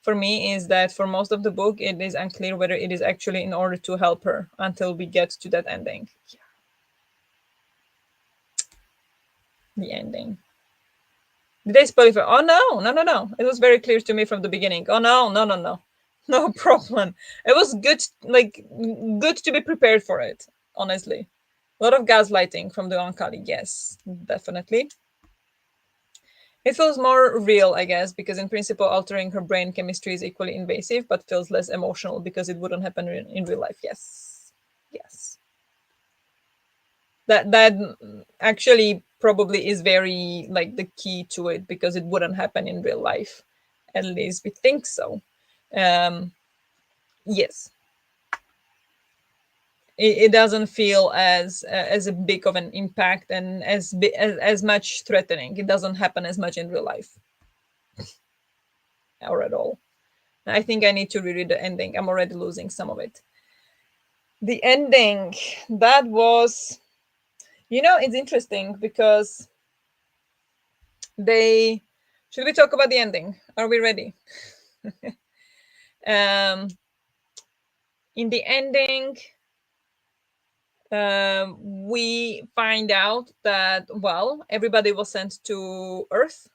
for me is that for most of the book, it is unclear whether it is actually in order to help her until we get to that ending. Yeah, the ending. Did I spoil it for? Oh no, no, no, no! It was very clear to me from the beginning. Oh no, no, no, no, no problem. It was good, like good to be prepared for it. Honestly, a lot of gaslighting from the Onkali. Yes, definitely. It feels more real, I guess, because in principle, altering her brain chemistry is equally invasive, but feels less emotional because it wouldn't happen in real life. Yes, yes. That actually probably is very like the key to it because it wouldn't happen in real life. At least we think so. Um, yes, it doesn't feel as a big of an impact and as much threatening. It doesn't happen as much in real life or at all. I think I need to reread the ending. I'm already losing some of it. The ending, that was, it's interesting because they, should we talk about the ending? Are we ready? Um, in the ending, we find out that, well, everybody was sent to Earth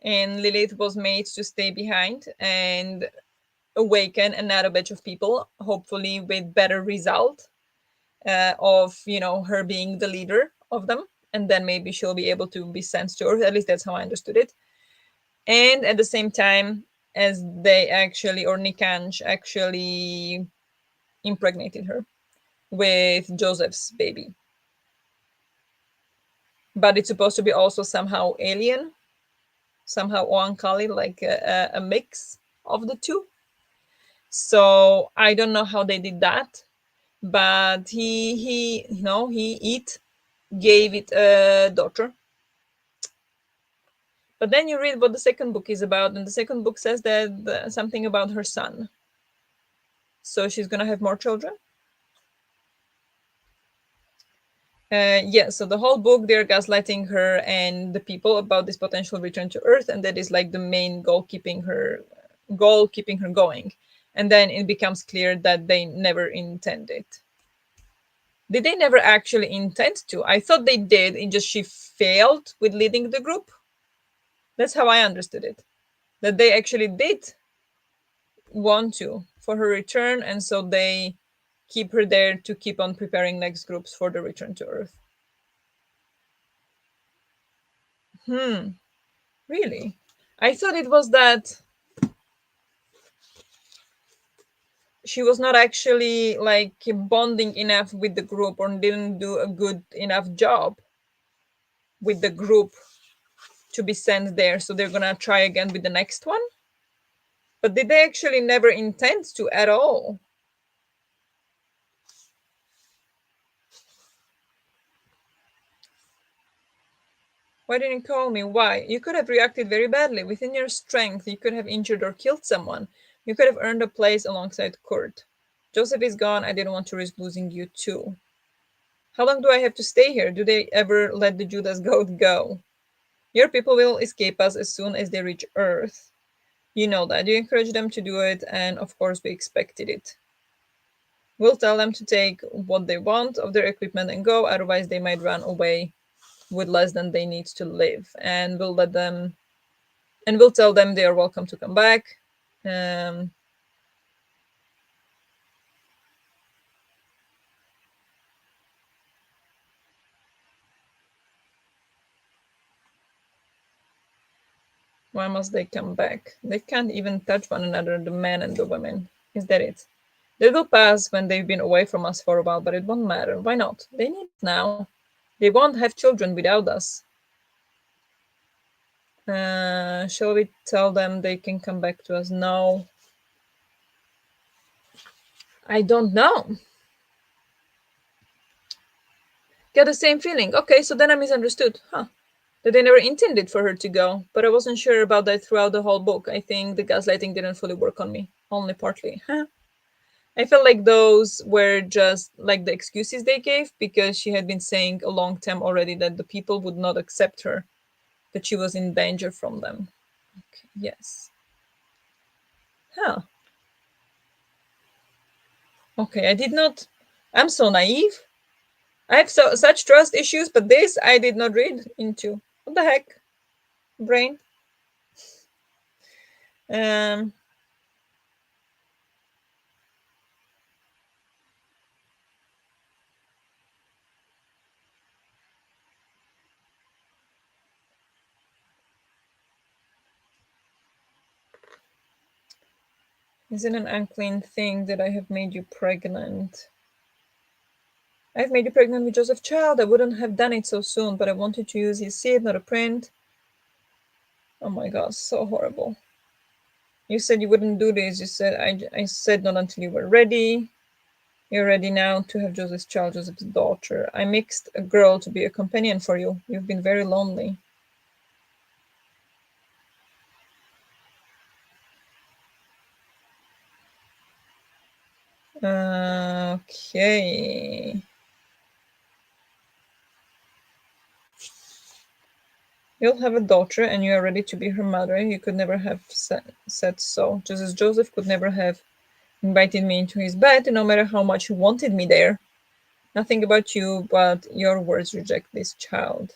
and Lilith was made to stay behind and awaken another batch of people, hopefully with better result of, her being the leader of them. And then maybe she'll be able to be sent to Earth. At least that's how I understood it. And at the same time, as they actually, or Nikanj actually impregnated her with Joseph's baby. But it's supposed to be also somehow alien, somehow Oankali, like a mix of the two. So I don't know how they did that, but he gave it a daughter. But then you read what the second book is about, and the second book says that something about her son. So she's gonna have more children. Yeah, so the whole book they're gaslighting her and the people about this potential return to Earth, and that is like the main goal keeping her going. And then it becomes clear that they never intend it. Did they never actually intend to? I thought they did, it just she failed with leading the group. That's how I understood it. That they actually did want to for her return, and so they keep her there to keep on preparing next groups for the return to Earth. Hmm, really? I thought it was that she was not actually like bonding enough with the group or didn't do a good enough job with the group to be sent there, so they're gonna try again with the next one. But did they actually never intend to at all? Why didn't you call me? Why? You could have reacted very badly. Within your strength, you could have injured or killed someone. You could have earned a place alongside Kurt. Joseph is gone. I didn't want to risk losing you too. How long do I have to stay here? Do they ever let the Judas goat go? Your people will escape us as soon as they reach Earth. You know that. You encouraged them to do it, and of course, we expected it. We'll tell them to take what they want of their equipment and go, otherwise, they might run away with less than they need to live. And we'll tell them they are welcome to come back. Um, why must they come back? They can't even touch one another, the men and the women. Is that it? They will pass when they've been away from us for a while, but it won't matter. Why not? They need us now. They won't have children without us. Shall we tell them they can come back to us? No. I don't know. Get the same feeling. Okay, so then I misunderstood. Huh. That they never intended for her to go, but I wasn't sure about that throughout the whole book. I think the gaslighting didn't fully work on me, only partly. Huh. I felt like those were just like the excuses they gave because she had been saying a long time already that the people would not accept her, that she was in danger from them. Okay, yes. Huh. Okay, I did not. I'm so naive. I have such trust issues, but this I did not read into. What the heck, brain? Um, is it an unclean thing that I have made you pregnant? I've made you pregnant with Joseph's child. I wouldn't have done it so soon, but I wanted to use his seed, not a print. Oh my god, so horrible. You said you wouldn't do this. You said I said not until you were ready. You're ready now to have Joseph's child, Joseph's daughter. I mixed a girl to be a companion for you. You've been very lonely. Okay. You'll have a daughter and you are ready to be her mother. You could never have said so. Just as Joseph could never have invited me into his bed, no matter how much he wanted me there. Nothing about you, but your words reject this child.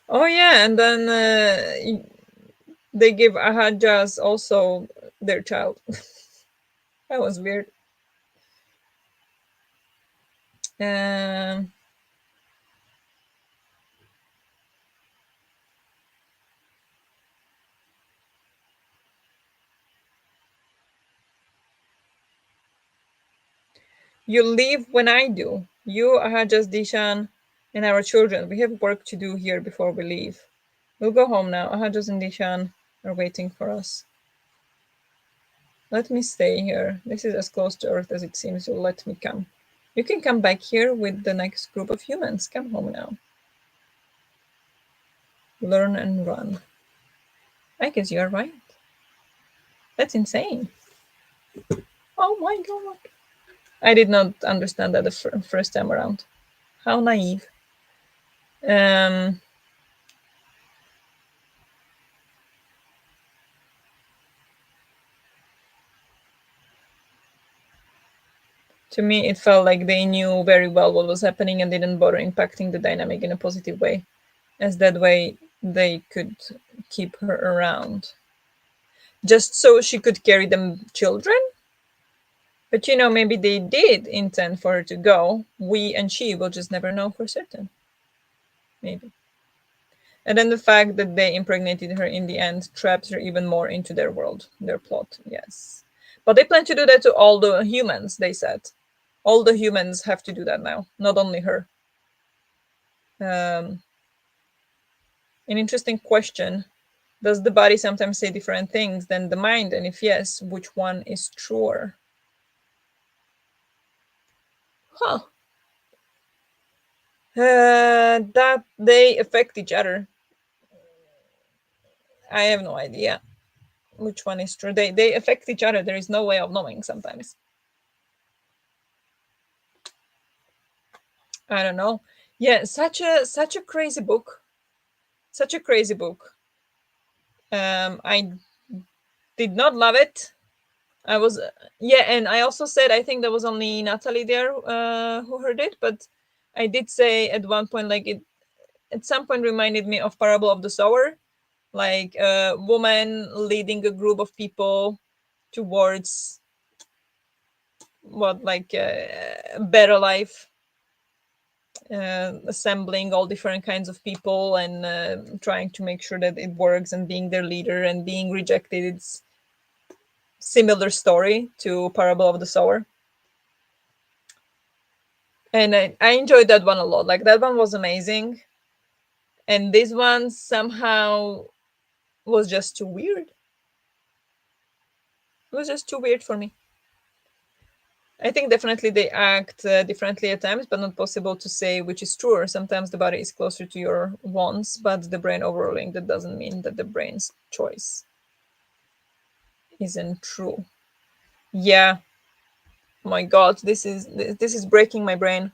Oh yeah, and then they give Ahadjas also their child. That was weird. Um, you leave when I do. You, Ahadjas, Dishan, and our children. We have work to do here before we leave. We'll go home now. Ahadjas and Dishan are waiting for us. Let me stay here. This is as close to Earth as it seems. You'll let me come. You can come back here with the next group of humans. Come home now. Learn and run. I guess you're right. That's insane. Oh my god. I did not understand that the first time around. How naive. Um, to me, it felt like they knew very well what was happening and didn't bother impacting the dynamic in a positive way, as that way they could keep her around just so she could carry them children. But maybe they did intend for her to go. We and she will just never know for certain. Maybe. And then the fact that they impregnated her in the end traps her even more into their world, their plot, yes. But they plan to do that to all the humans, they said. All the humans have to do that now, not only her. Um, an interesting question. Does the body sometimes say different things than the mind? And if yes, which one is truer? Huh. That they affect each other. I have no idea which one is true. They affect each other. There is no way of knowing sometimes. I don't know. Yeah, such a crazy book. Such a crazy book. I did not love it. I was yeah, and I also said I think there was only Natalie there who heard it, but I did say at one point like it at some point reminded me of Parable of the Sower, like a woman leading a group of people towards what like a better life, assembling all different kinds of people and trying to make sure that it works and being their leader and being rejected. It's similar story to Parable of the Sower. And I enjoyed that one a lot. Like that one was amazing. And this one somehow was just too weird. It was just too weird for me. I think definitely they act differently at times, but not possible to say which is truer. Sometimes the body is closer to your wants, but the brain overruling. That doesn't mean that the brain's choice isn't true. Yeah, my God, this is breaking my brain.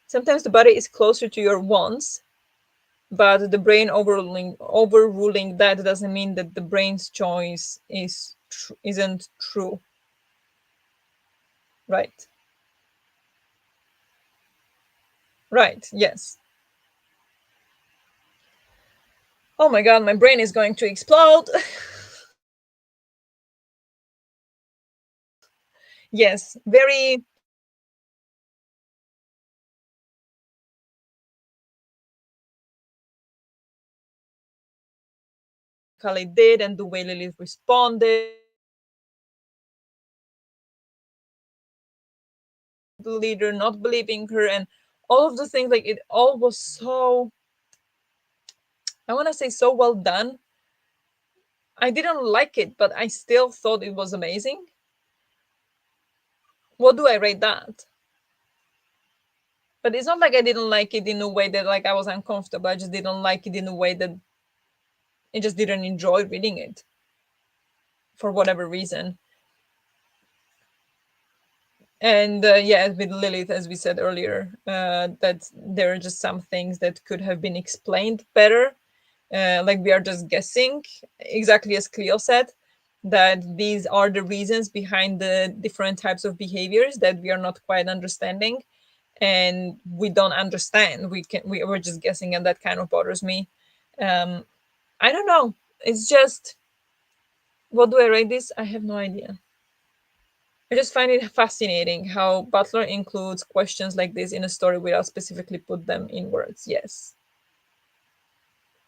Sometimes the body is closer to your wants, but the brain overruling that doesn't mean that the brain's choice isn't true. Right. Right. Yes. Oh my God, my brain is going to explode. Yes, very. Kali did and the way Lilith responded, the leader not believing her, and all of the things, like it all was so, I want to say, so well done. I didn't like it, but I still thought it was amazing. What do I rate that? But it's not like I didn't like it in a way that like I was uncomfortable. I just didn't like it in a way that I just didn't enjoy reading it for whatever reason. And yeah, with Lilith, as we said earlier, that there are just some things that could have been explained better. Like we are just guessing, exactly as Cleo said, that these are the reasons behind the different types of behaviors that we are not quite understanding, and we don't understand. We're just guessing, and that kind of bothers me. Um, I don't know. It's just, what do I rate this? I have no idea. I just find it fascinating how Butler includes questions like this in a story without specifically put them in words. Yes.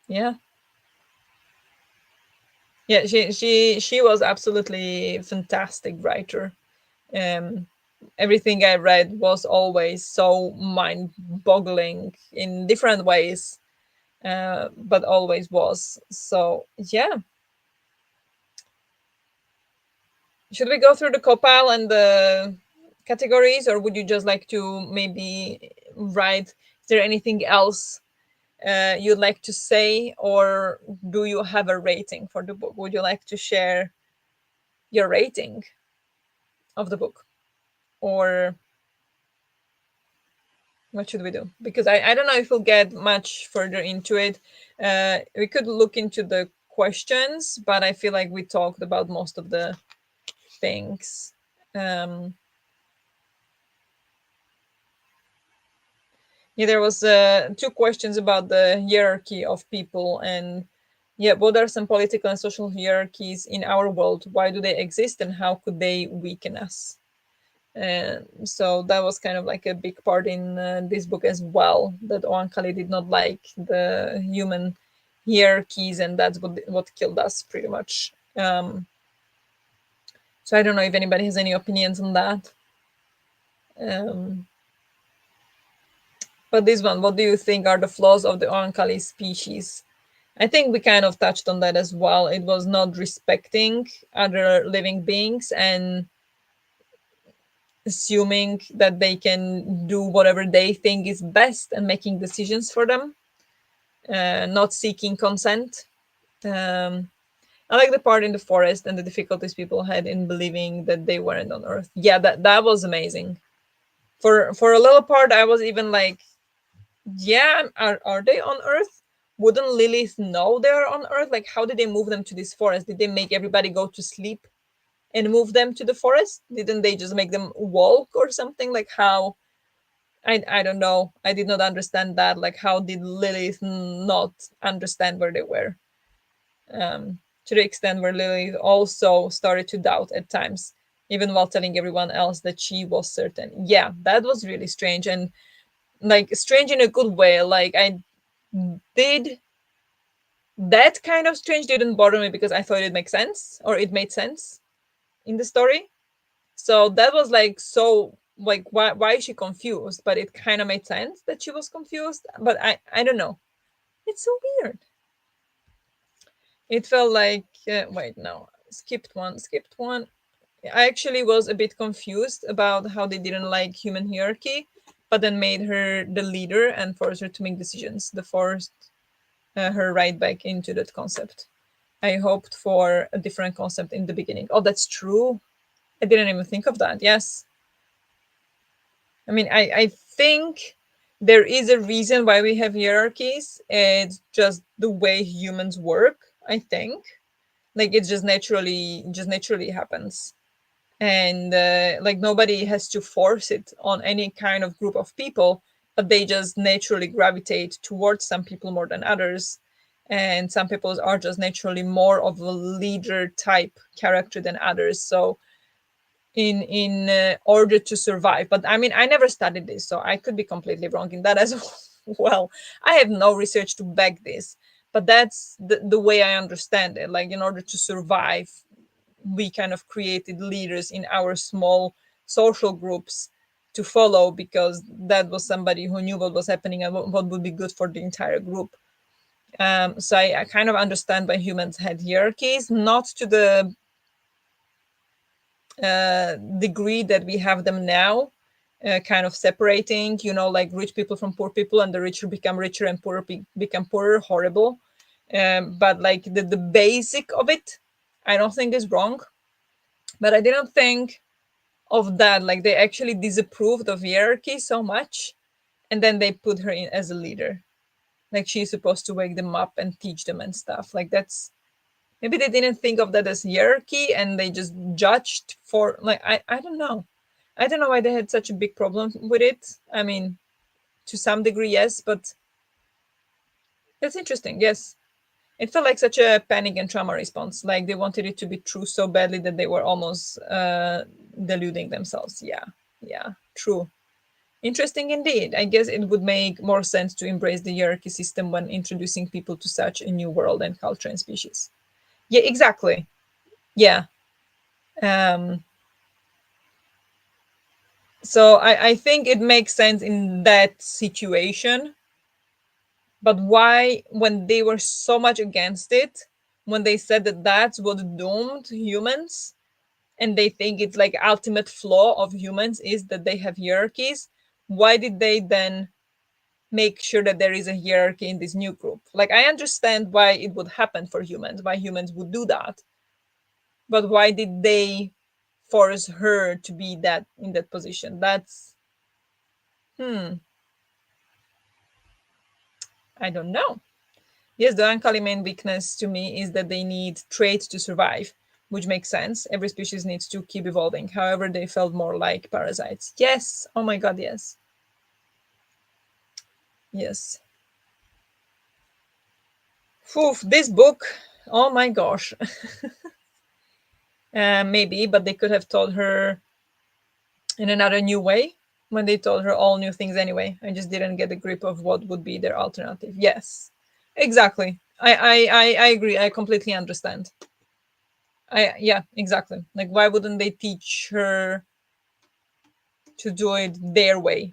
Yeah. Yeah, she was absolutely fantastic writer. Um Everything I read was always so mind-boggling in different ways, but always was. So yeah. Should we go through the copile and the categories, or would you just like to maybe write? Is there anything else you'd like to say, or do you have a rating for the book? Would you like to share your rating of the book? Or What should we do? Because I don't know if we'll get much further into it. We could look into the questions, but I feel like we talked about most of the things. Um, yeah, there was two questions about the hierarchy of people, and yeah, what are some political and social hierarchies in our world? Why do they exist, and how could they weaken us? So that was kind of like a big part in this book as well. That Oankali did not like the human hierarchies, and that's what killed us pretty much. So I don't know if anybody has any opinions on that. Um, but this one, what do you think are the flaws of the Oankali species? I think we kind of touched on that as well. It was not respecting other living beings and assuming that they can do whatever they think is best and making decisions for them, not seeking consent. Um, I like the part in the forest and the difficulties people had in believing that they weren't on Earth. Yeah, that was amazing. For a little part, I was even like, yeah, are they on Earth? Wouldn't Lilith know they're on Earth? Like, how did they move them to this forest? Did they make everybody go to sleep and move them to the forest? Didn't they just make them walk or something? Like, how? I don't know. I did not understand that. Like, how did Lilith not understand where they were? To the extent where Lilith also started to doubt at times, even while telling everyone else that she was certain. Yeah, that was really strange, and like strange in a good way. Like, I did that kind of strange didn't bother me because I thought it makes sense or it made sense in the story. So that was like, so like, why is she confused? But it kind of made sense that she was confused. But I don't know. It's so weird. It felt like wait, no, skipped one. I actually was a bit confused about how they didn't like human hierarchy, but then made her the leader and forced her to make decisions. The forced her right back into that concept. I hoped for a different concept in the beginning. Oh, that's true. I didn't even think of that. Yes. I mean, I think there is a reason why we have hierarchies. It's just the way humans work, I think. Like, it just naturally happens. And like, nobody has to force it on any kind of group of people, but they just naturally gravitate towards some people more than others. And some people are just naturally more of a leader type character than others. So in order to survive, but I mean, I never studied this, so I could be completely wrong in that as well. I have no research to back this, but that's the way I understand it. Like, in order to survive, we kind of created leaders in our small social groups to follow, because that was somebody who knew what was happening and what would be good for the entire group. So I kind of understand why humans had hierarchies, not to the degree that we have them now, kind of separating, like rich people from poor people, and the richer become richer and poorer become poorer. Horrible. But like the basic of it, I don't think is wrong. But I didn't think of that. Like, they actually disapproved of hierarchy so much, and then they put her in as a leader. Like, she's supposed to wake them up and teach them and stuff. Like, that's maybe they didn't think of that as hierarchy, and they just judged for, like, I don't know. I don't know why they had such a big problem with it. I mean, to some degree, yes, but that's interesting. Yes. It felt like such a panic and trauma response. Like, they wanted it to be true so badly that they were almost deluding themselves. Yeah. Yeah. True. Interesting indeed. I guess it would make more sense to embrace the hierarchy system when introducing people to such a new world and culture and species. Yeah, exactly. Yeah. Um, so I think it makes sense in that situation. But why, when they were so much against it, when they said that that's what doomed humans, and they think it's like ultimate flaw of humans is that they have hierarchies, why did they then make sure that there is a hierarchy in this new group? Like, I understand why it would happen for humans, why humans would do that, but why did they force her to be that in that position? That's hmm I don't know. Yes, the Ankali main weakness to me is that they need traits to survive, which makes sense. Every species needs to keep evolving. However, they felt more like parasites. Yes. Oh my god, yes. Yes. Oof, this book. Oh my gosh. Maybe, but they could have taught her in another new way when they told her all new things anyway. I just didn't get a grip of what would be their alternative. Yes, exactly. I agree. I completely understand. Yeah, exactly. Like, why wouldn't they teach her to do it their way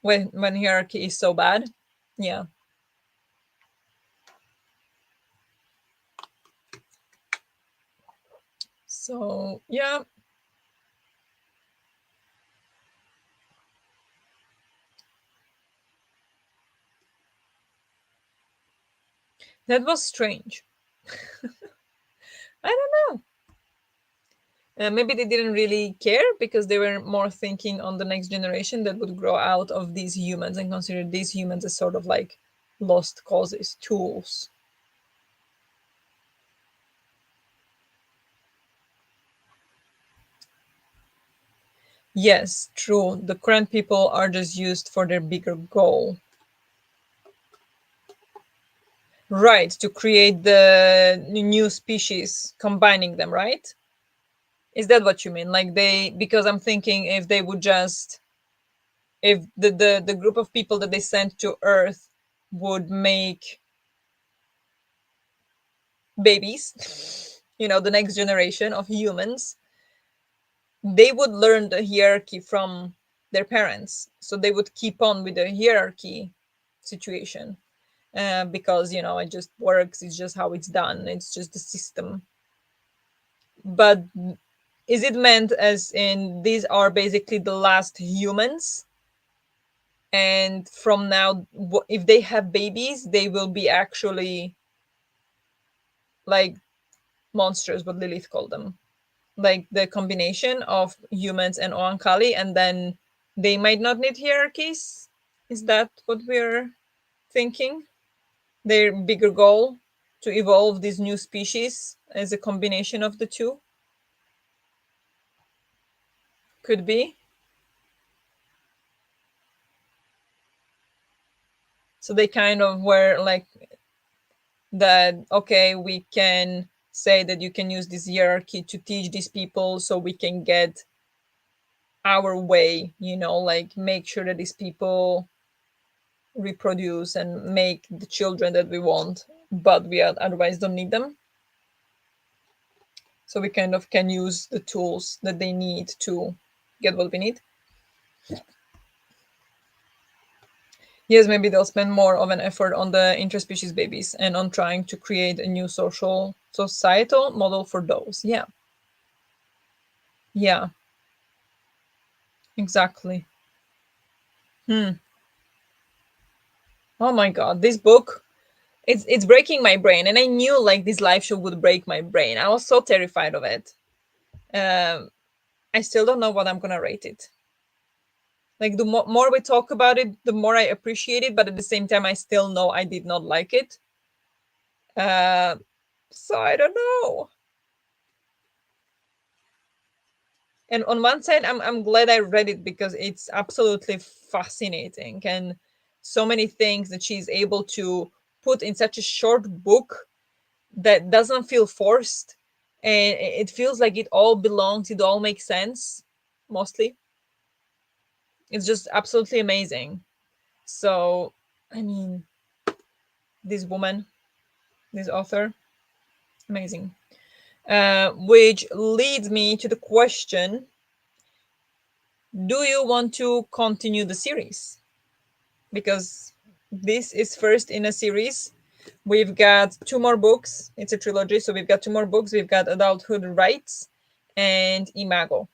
when hierarchy is so bad? Yeah. So yeah, that was strange. I don't know. Maybe they didn't really care because they were more thinking on the next generation that would grow out of these humans and consider these humans as sort of like lost causes, tools. Yes, true. The current people are just used for their bigger goal. Right, to create the new species, combining them, right? Is that what you mean? Like they, because I'm thinking if they would just, if the group of people that they sent to Earth would make babies, the next generation of humans, they would learn the hierarchy from their parents. So they would keep on with the hierarchy situation because, it just works. It's just how it's done. It's just the system. But is it meant as in these are basically the last humans? And from now, if they have babies, they will be actually like monsters, what Lilith called them, like the combination of humans and Oankali, and then they might not need hierarchies. Is that what we're thinking? Their bigger goal to evolve this new species as a combination of the two could be. So they kind of were like that. Okay, we can say that you can use this hierarchy to teach these people so we can get our way, like make sure that these people reproduce and make the children that we want, but we otherwise don't need them. So we kind of can use the tools that they need to get what we need. Yes, maybe they'll spend more of an effort on the interspecies babies and on trying to create a new societal model for those. Yeah. Yeah, exactly. Hmm. Oh my god, this book, it's breaking my brain, and I knew like this live show would break my brain. I was so terrified of it. um I still don't know what I'm gonna rate it. Like the more we talk about it, the more I appreciate it, but at the same time I still know I did not like it. uh so I don't know. And on one side, I'm glad I read it because it's absolutely fascinating, and so many things that she's able to put in such a short book that doesn't feel forced, and it feels like it all belongs, it all makes sense. Mostly it's just absolutely amazing. So I mean, this woman, this author, amazing. Which leads me to the question: do you want to continue the series? Because this is first in a series. We've got two more books. It's a trilogy, so we've got two more books. We've got Adulthood Rights and Imago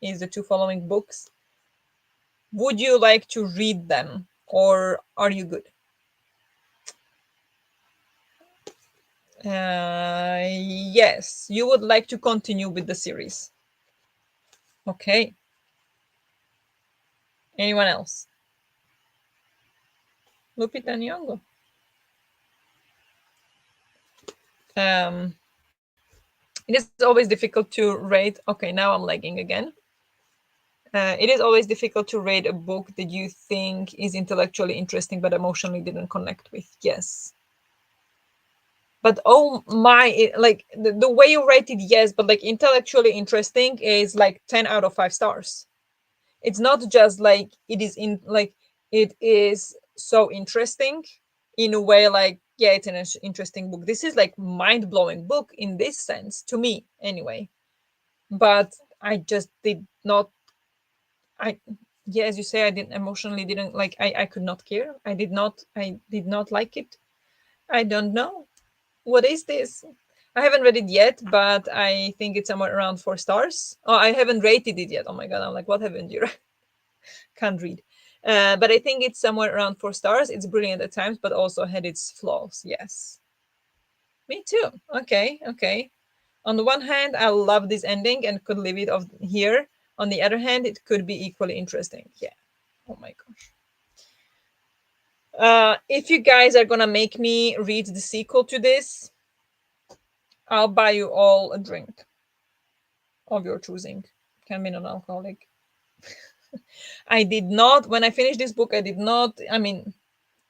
is the two following books. Would you like to read them or are you good? Yes, you would like to continue with the series. Okay. Anyone else? Lupita Nyong'o. It is always difficult to rate. Okay, now I'm lagging again. It is always difficult to rate a book that you think is intellectually interesting but emotionally didn't connect with. Yes. But oh my, like the way you rate it, yes, but like intellectually interesting is like 10 out of 5 stars. It's not just like it is in like it is so interesting in a way like yeah, it's an interesting book. This is like mind-blowing book in this sense to me anyway. But I just did not I yeah, as you say, I didn't emotionally didn't like I could not care. I did not like it. I don't know. What is this? I haven't read it yet, but I think it's somewhere around 4 stars. Oh, I haven't rated it yet. Oh my god, I'm like, what haven't you read? Can't read. But I think it's somewhere around 4 stars. It's brilliant at times, but also had its flaws. Yes. Me too. Okay, okay. On the one hand, I love this ending and could leave it off here. On the other hand, it could be equally interesting. Yeah. Oh my gosh. If you guys are gonna make me read the sequel to this, I'll buy you all a drink of your choosing. Can be non-alcoholic. I did not, when I finished this book, I did not, I mean,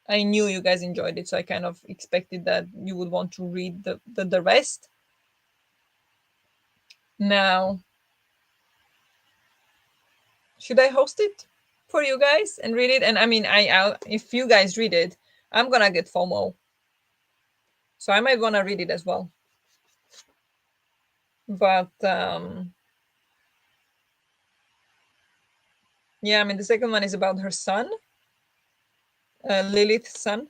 I knew you guys enjoyed it, so I kind of expected that you would want to read the rest. Now, should I host it for you guys and read it? And I mean, if you guys read it, I'm gonna get FOMO, so I might wanna read it as well. But yeah, I mean, the second one is about her son, Lilith's son.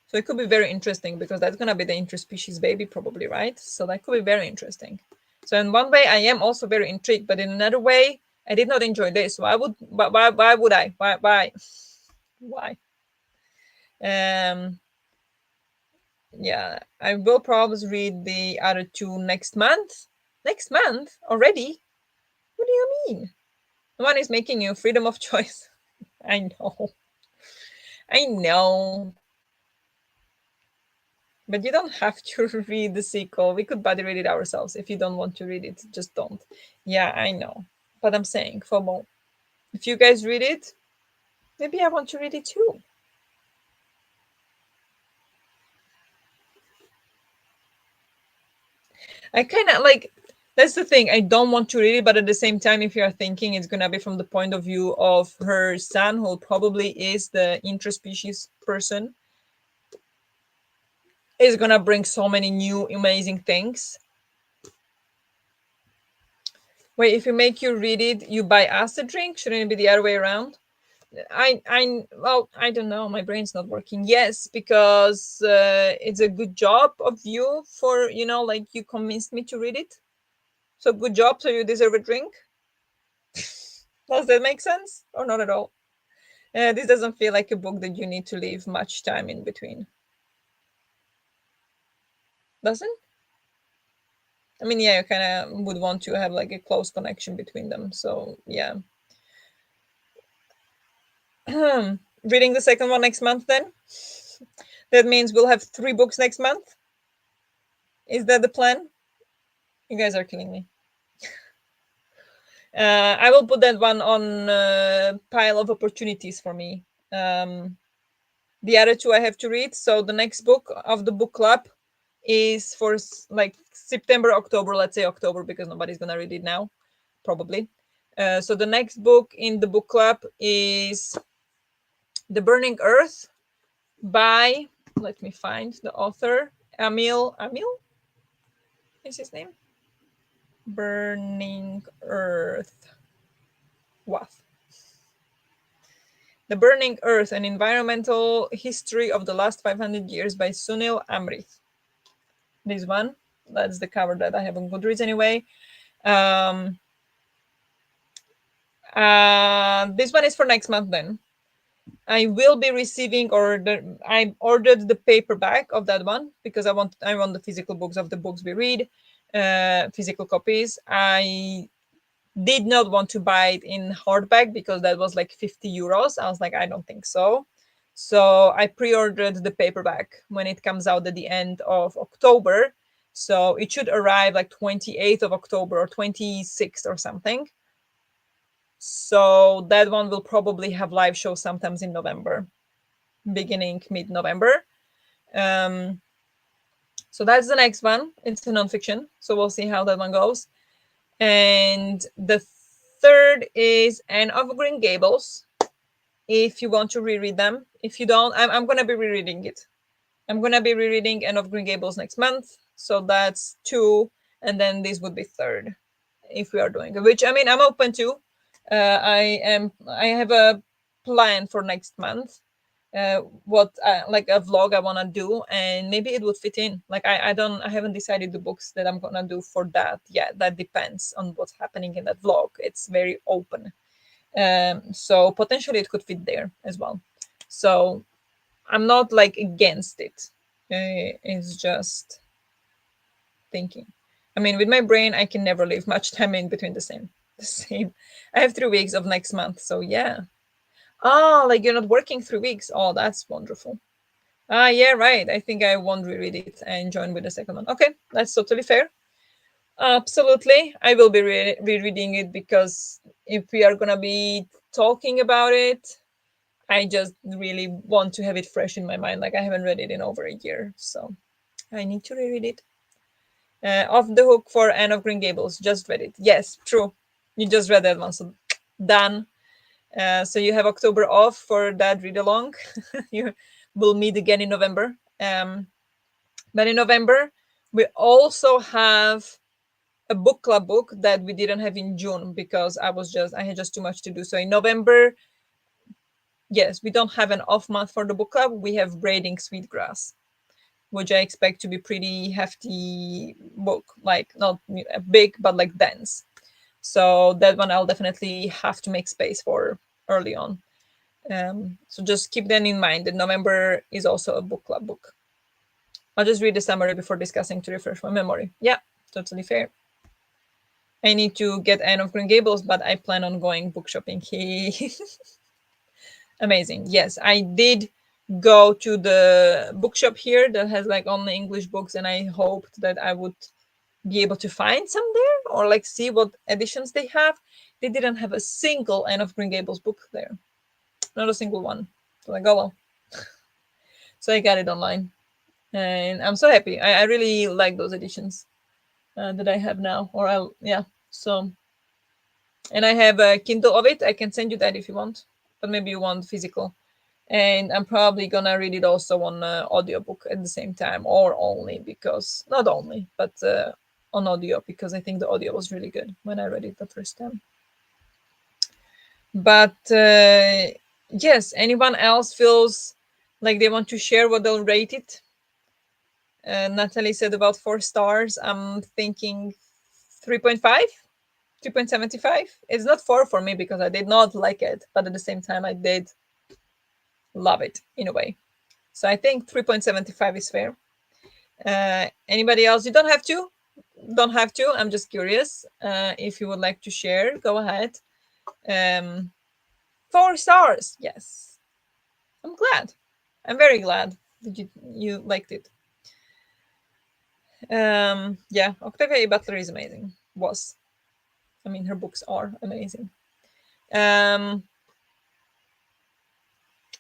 So it could be very interesting because that's gonna be the interspecies baby, probably, right? So that could be very interesting. So in one way, I am also very intrigued, but in another way, I did not enjoy this. Why would? Why would I? Why? Why? Um. Yeah, I will probably read the other two next month. Next month already? What do you mean? One is making you freedom of choice. I know. I know. But you don't have to read the sequel. We could buddy read it ourselves. If you don't want to read it, just don't. Yeah, I know. But I'm saying, FOMO. If you guys read it, maybe I want to read it too. I kind of like, that's the thing. I don't want to read it, but at the same time, if you're thinking it's going to be from the point of view of her son, who probably is the interspecies person, is going to bring so many new amazing things. Wait, if you make you read it, you buy us a drink? Shouldn't it be the other way around? Well, I don't know. My brain's not working. Yes, because it's a good job of you for, like you convinced me to read it. So good job. So you deserve a drink. Does that make sense or not at all? This doesn't feel like a book that you need to leave much time in between. Doesn't? I mean, yeah, you kind of would want to have like a close connection between them. So yeah. Reading the second one next month then? That means we'll have 3 books next month? Is that the plan? You guys are killing me. I will put that one on pile of opportunities for me. The other 2 I have to read. So the next book of the book club is for like September, October. Let's say October because nobody's gonna read it now, probably. So the next book in the book club is The Burning Earth by, let me find the author, Emil is his name? Burning Earth. What? The Burning Earth, an environmental history of the last 500 years by Sunil Amrith. This one, that's the cover that I have on Goodreads anyway. This one is for next month then. I will be receiving, I ordered the paperback of that one because I want the physical books of the books we read, physical copies. I did not want to buy it in hardback because that was like 50 euros. I was like, I don't think so. So I pre-ordered the paperback when it comes out at the end of October. So it should arrive like 28th of October or 26th or something. So that one will probably have live show sometimes in November, beginning mid-November. Um, so that's the next one. It's a nonfiction. So we'll see how that one goes. And the third is Anne of Green Gables. If you want to reread them, if you don't, I'm gonna be rereading it. I'm gonna be rereading Anne of Green Gables next month, so that's two, and then this would be third, if we are doing it. Which I mean, I'm open to. I have a plan for next month. What like a vlog I wanna do, and maybe it would fit in. Like I haven't decided the books that I'm gonna do for that yet. That depends on what's happening in that vlog. It's very open. So potentially it could fit there as well. So I'm not like against it. It's just thinking. I mean, with my brain, I can never leave much time in between the same. The same. I have 3 weeks of next month, so yeah. Ah, like you're not working 3 weeks. Oh, that's wonderful. Ah, yeah, right. I think I won't reread it and join with the second one. Okay, that's totally fair. Absolutely. I will be rereading it because if we are gonna be talking about it, I just really want to have it fresh in my mind. Like I haven't read it in over a year, so I need to reread it. Off the Hook for Anne of Green Gables. Just read it. Yes, true. You just read that one, so done. So you have October off for that read along. You will meet again in November. But in November, we also have a book club book that we didn't have in June because I had just too much to do. So in November, yes, we don't have an off month for the book club. We have Braiding Sweetgrass, which I expect to be pretty hefty book, like not big, but like dense. So that one I'll definitely have to make space for early on. So just keep that in mind that November is also a book club book. I'll just read the summary before discussing to refresh my memory. Yeah, totally fair. I need to get Anne of Green Gables, but I plan on going book shopping. Amazing. Yes, I did go to the bookshop here that has like only English books, and I hoped that I would be able to find some there or like see what editions they have. They didn't have a single Anne of Green Gables book there, not a single one. So like, oh well. So I got it online, and I'm so happy. I really like those editions that I have now, or yeah. So, and I have a Kindle of it. I can send you that if you want, but maybe you want physical. And I'm probably gonna read it also on audiobook at the same time, or only because not only, but on audio because I think the audio was really good when I read it the first time. But yes, anyone else feels like they want to share what they'll rate it? Natalie said about 4 stars. I'm thinking 3.5, 3.75. It's not 4 for me because I did not like it, but at the same time I did love it in a way. So I think 3.75 is fair. Anybody else? You don't have to. Don't have to. I'm just curious. If you would like to share, go ahead. 4 stars. Yes. I'm glad. I'm very glad that you liked it. Yeah, Octavia E. Butler is amazing. Was. I mean, her books are amazing.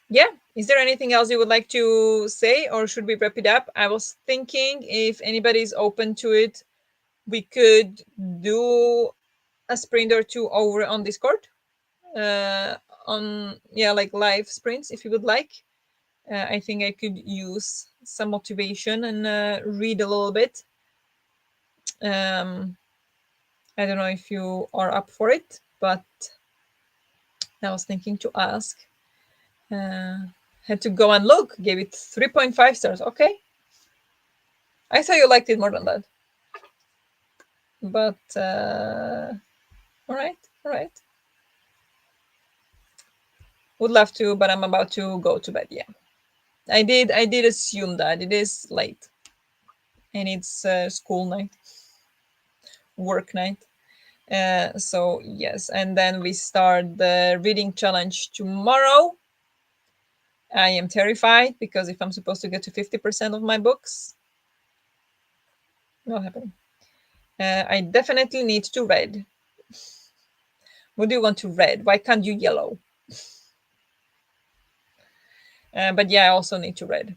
Yeah, is there anything else you would like to say, or should we wrap it up? I was thinking if anybody's open to it, we could do a sprint or two over on Discord. On like live sprints if you would like. I think I could use some motivation and read a little bit. I don't know if you are up for it, but I was thinking to ask. Had to go and look. Gave it 3.5 stars. Okay. I thought you liked it more than that. But all right. Would love to, but I'm about to go to bed. Yeah. I did assume that it is late. And it's school night. Work night. So yes, and then we start the reading challenge tomorrow. I am terrified because if I'm supposed to get to 50% of my books, not happening. I definitely need to read. What do you want to read? Why can't you yellow? But yeah, I also need to read.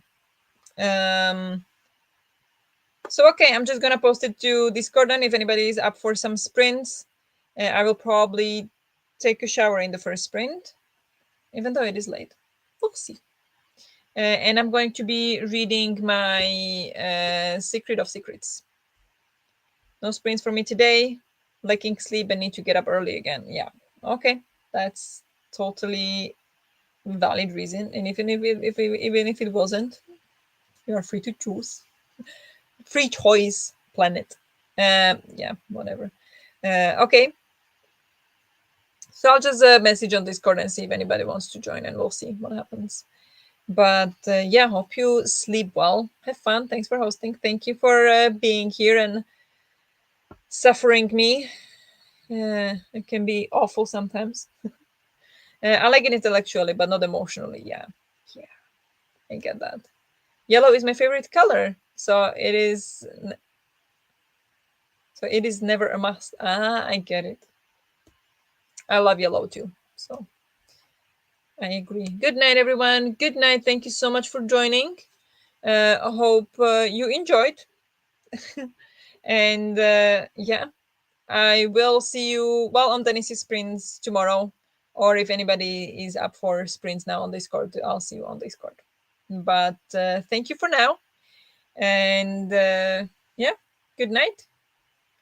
So okay, I'm just gonna post it to Discord, and if anybody is up for some sprints, I will probably take a shower in the first sprint, even though it is late. We'll see. And I'm going to be reading my Secret of Secrets. No sprints for me today. Lacking sleep and need to get up early again. Yeah. Okay, that's totally valid reason. And even if it wasn't, you are free to choose. Free choice planet. Yeah, whatever. Okay. So I'll just message on Discord and see if anybody wants to join, and we'll see what happens. But yeah, hope you sleep well. Have fun. Thanks for hosting. Thank you for being here and suffering me. It can be awful sometimes. I like it intellectually, but not emotionally. Yeah, I get that. Yellow is my favorite color, so it is. So it is never a must. Ah, I get it. I love yellow too. So I agree. Good night, everyone. Good night. Thank you so much for joining. I hope you enjoyed. And yeah, I will see you well on Dennis's sprints tomorrow. Or if anybody is up for sprints now on Discord, I'll see you on Discord. But thank you for now. And yeah, good night.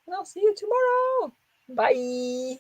And I'll see you tomorrow. Bye.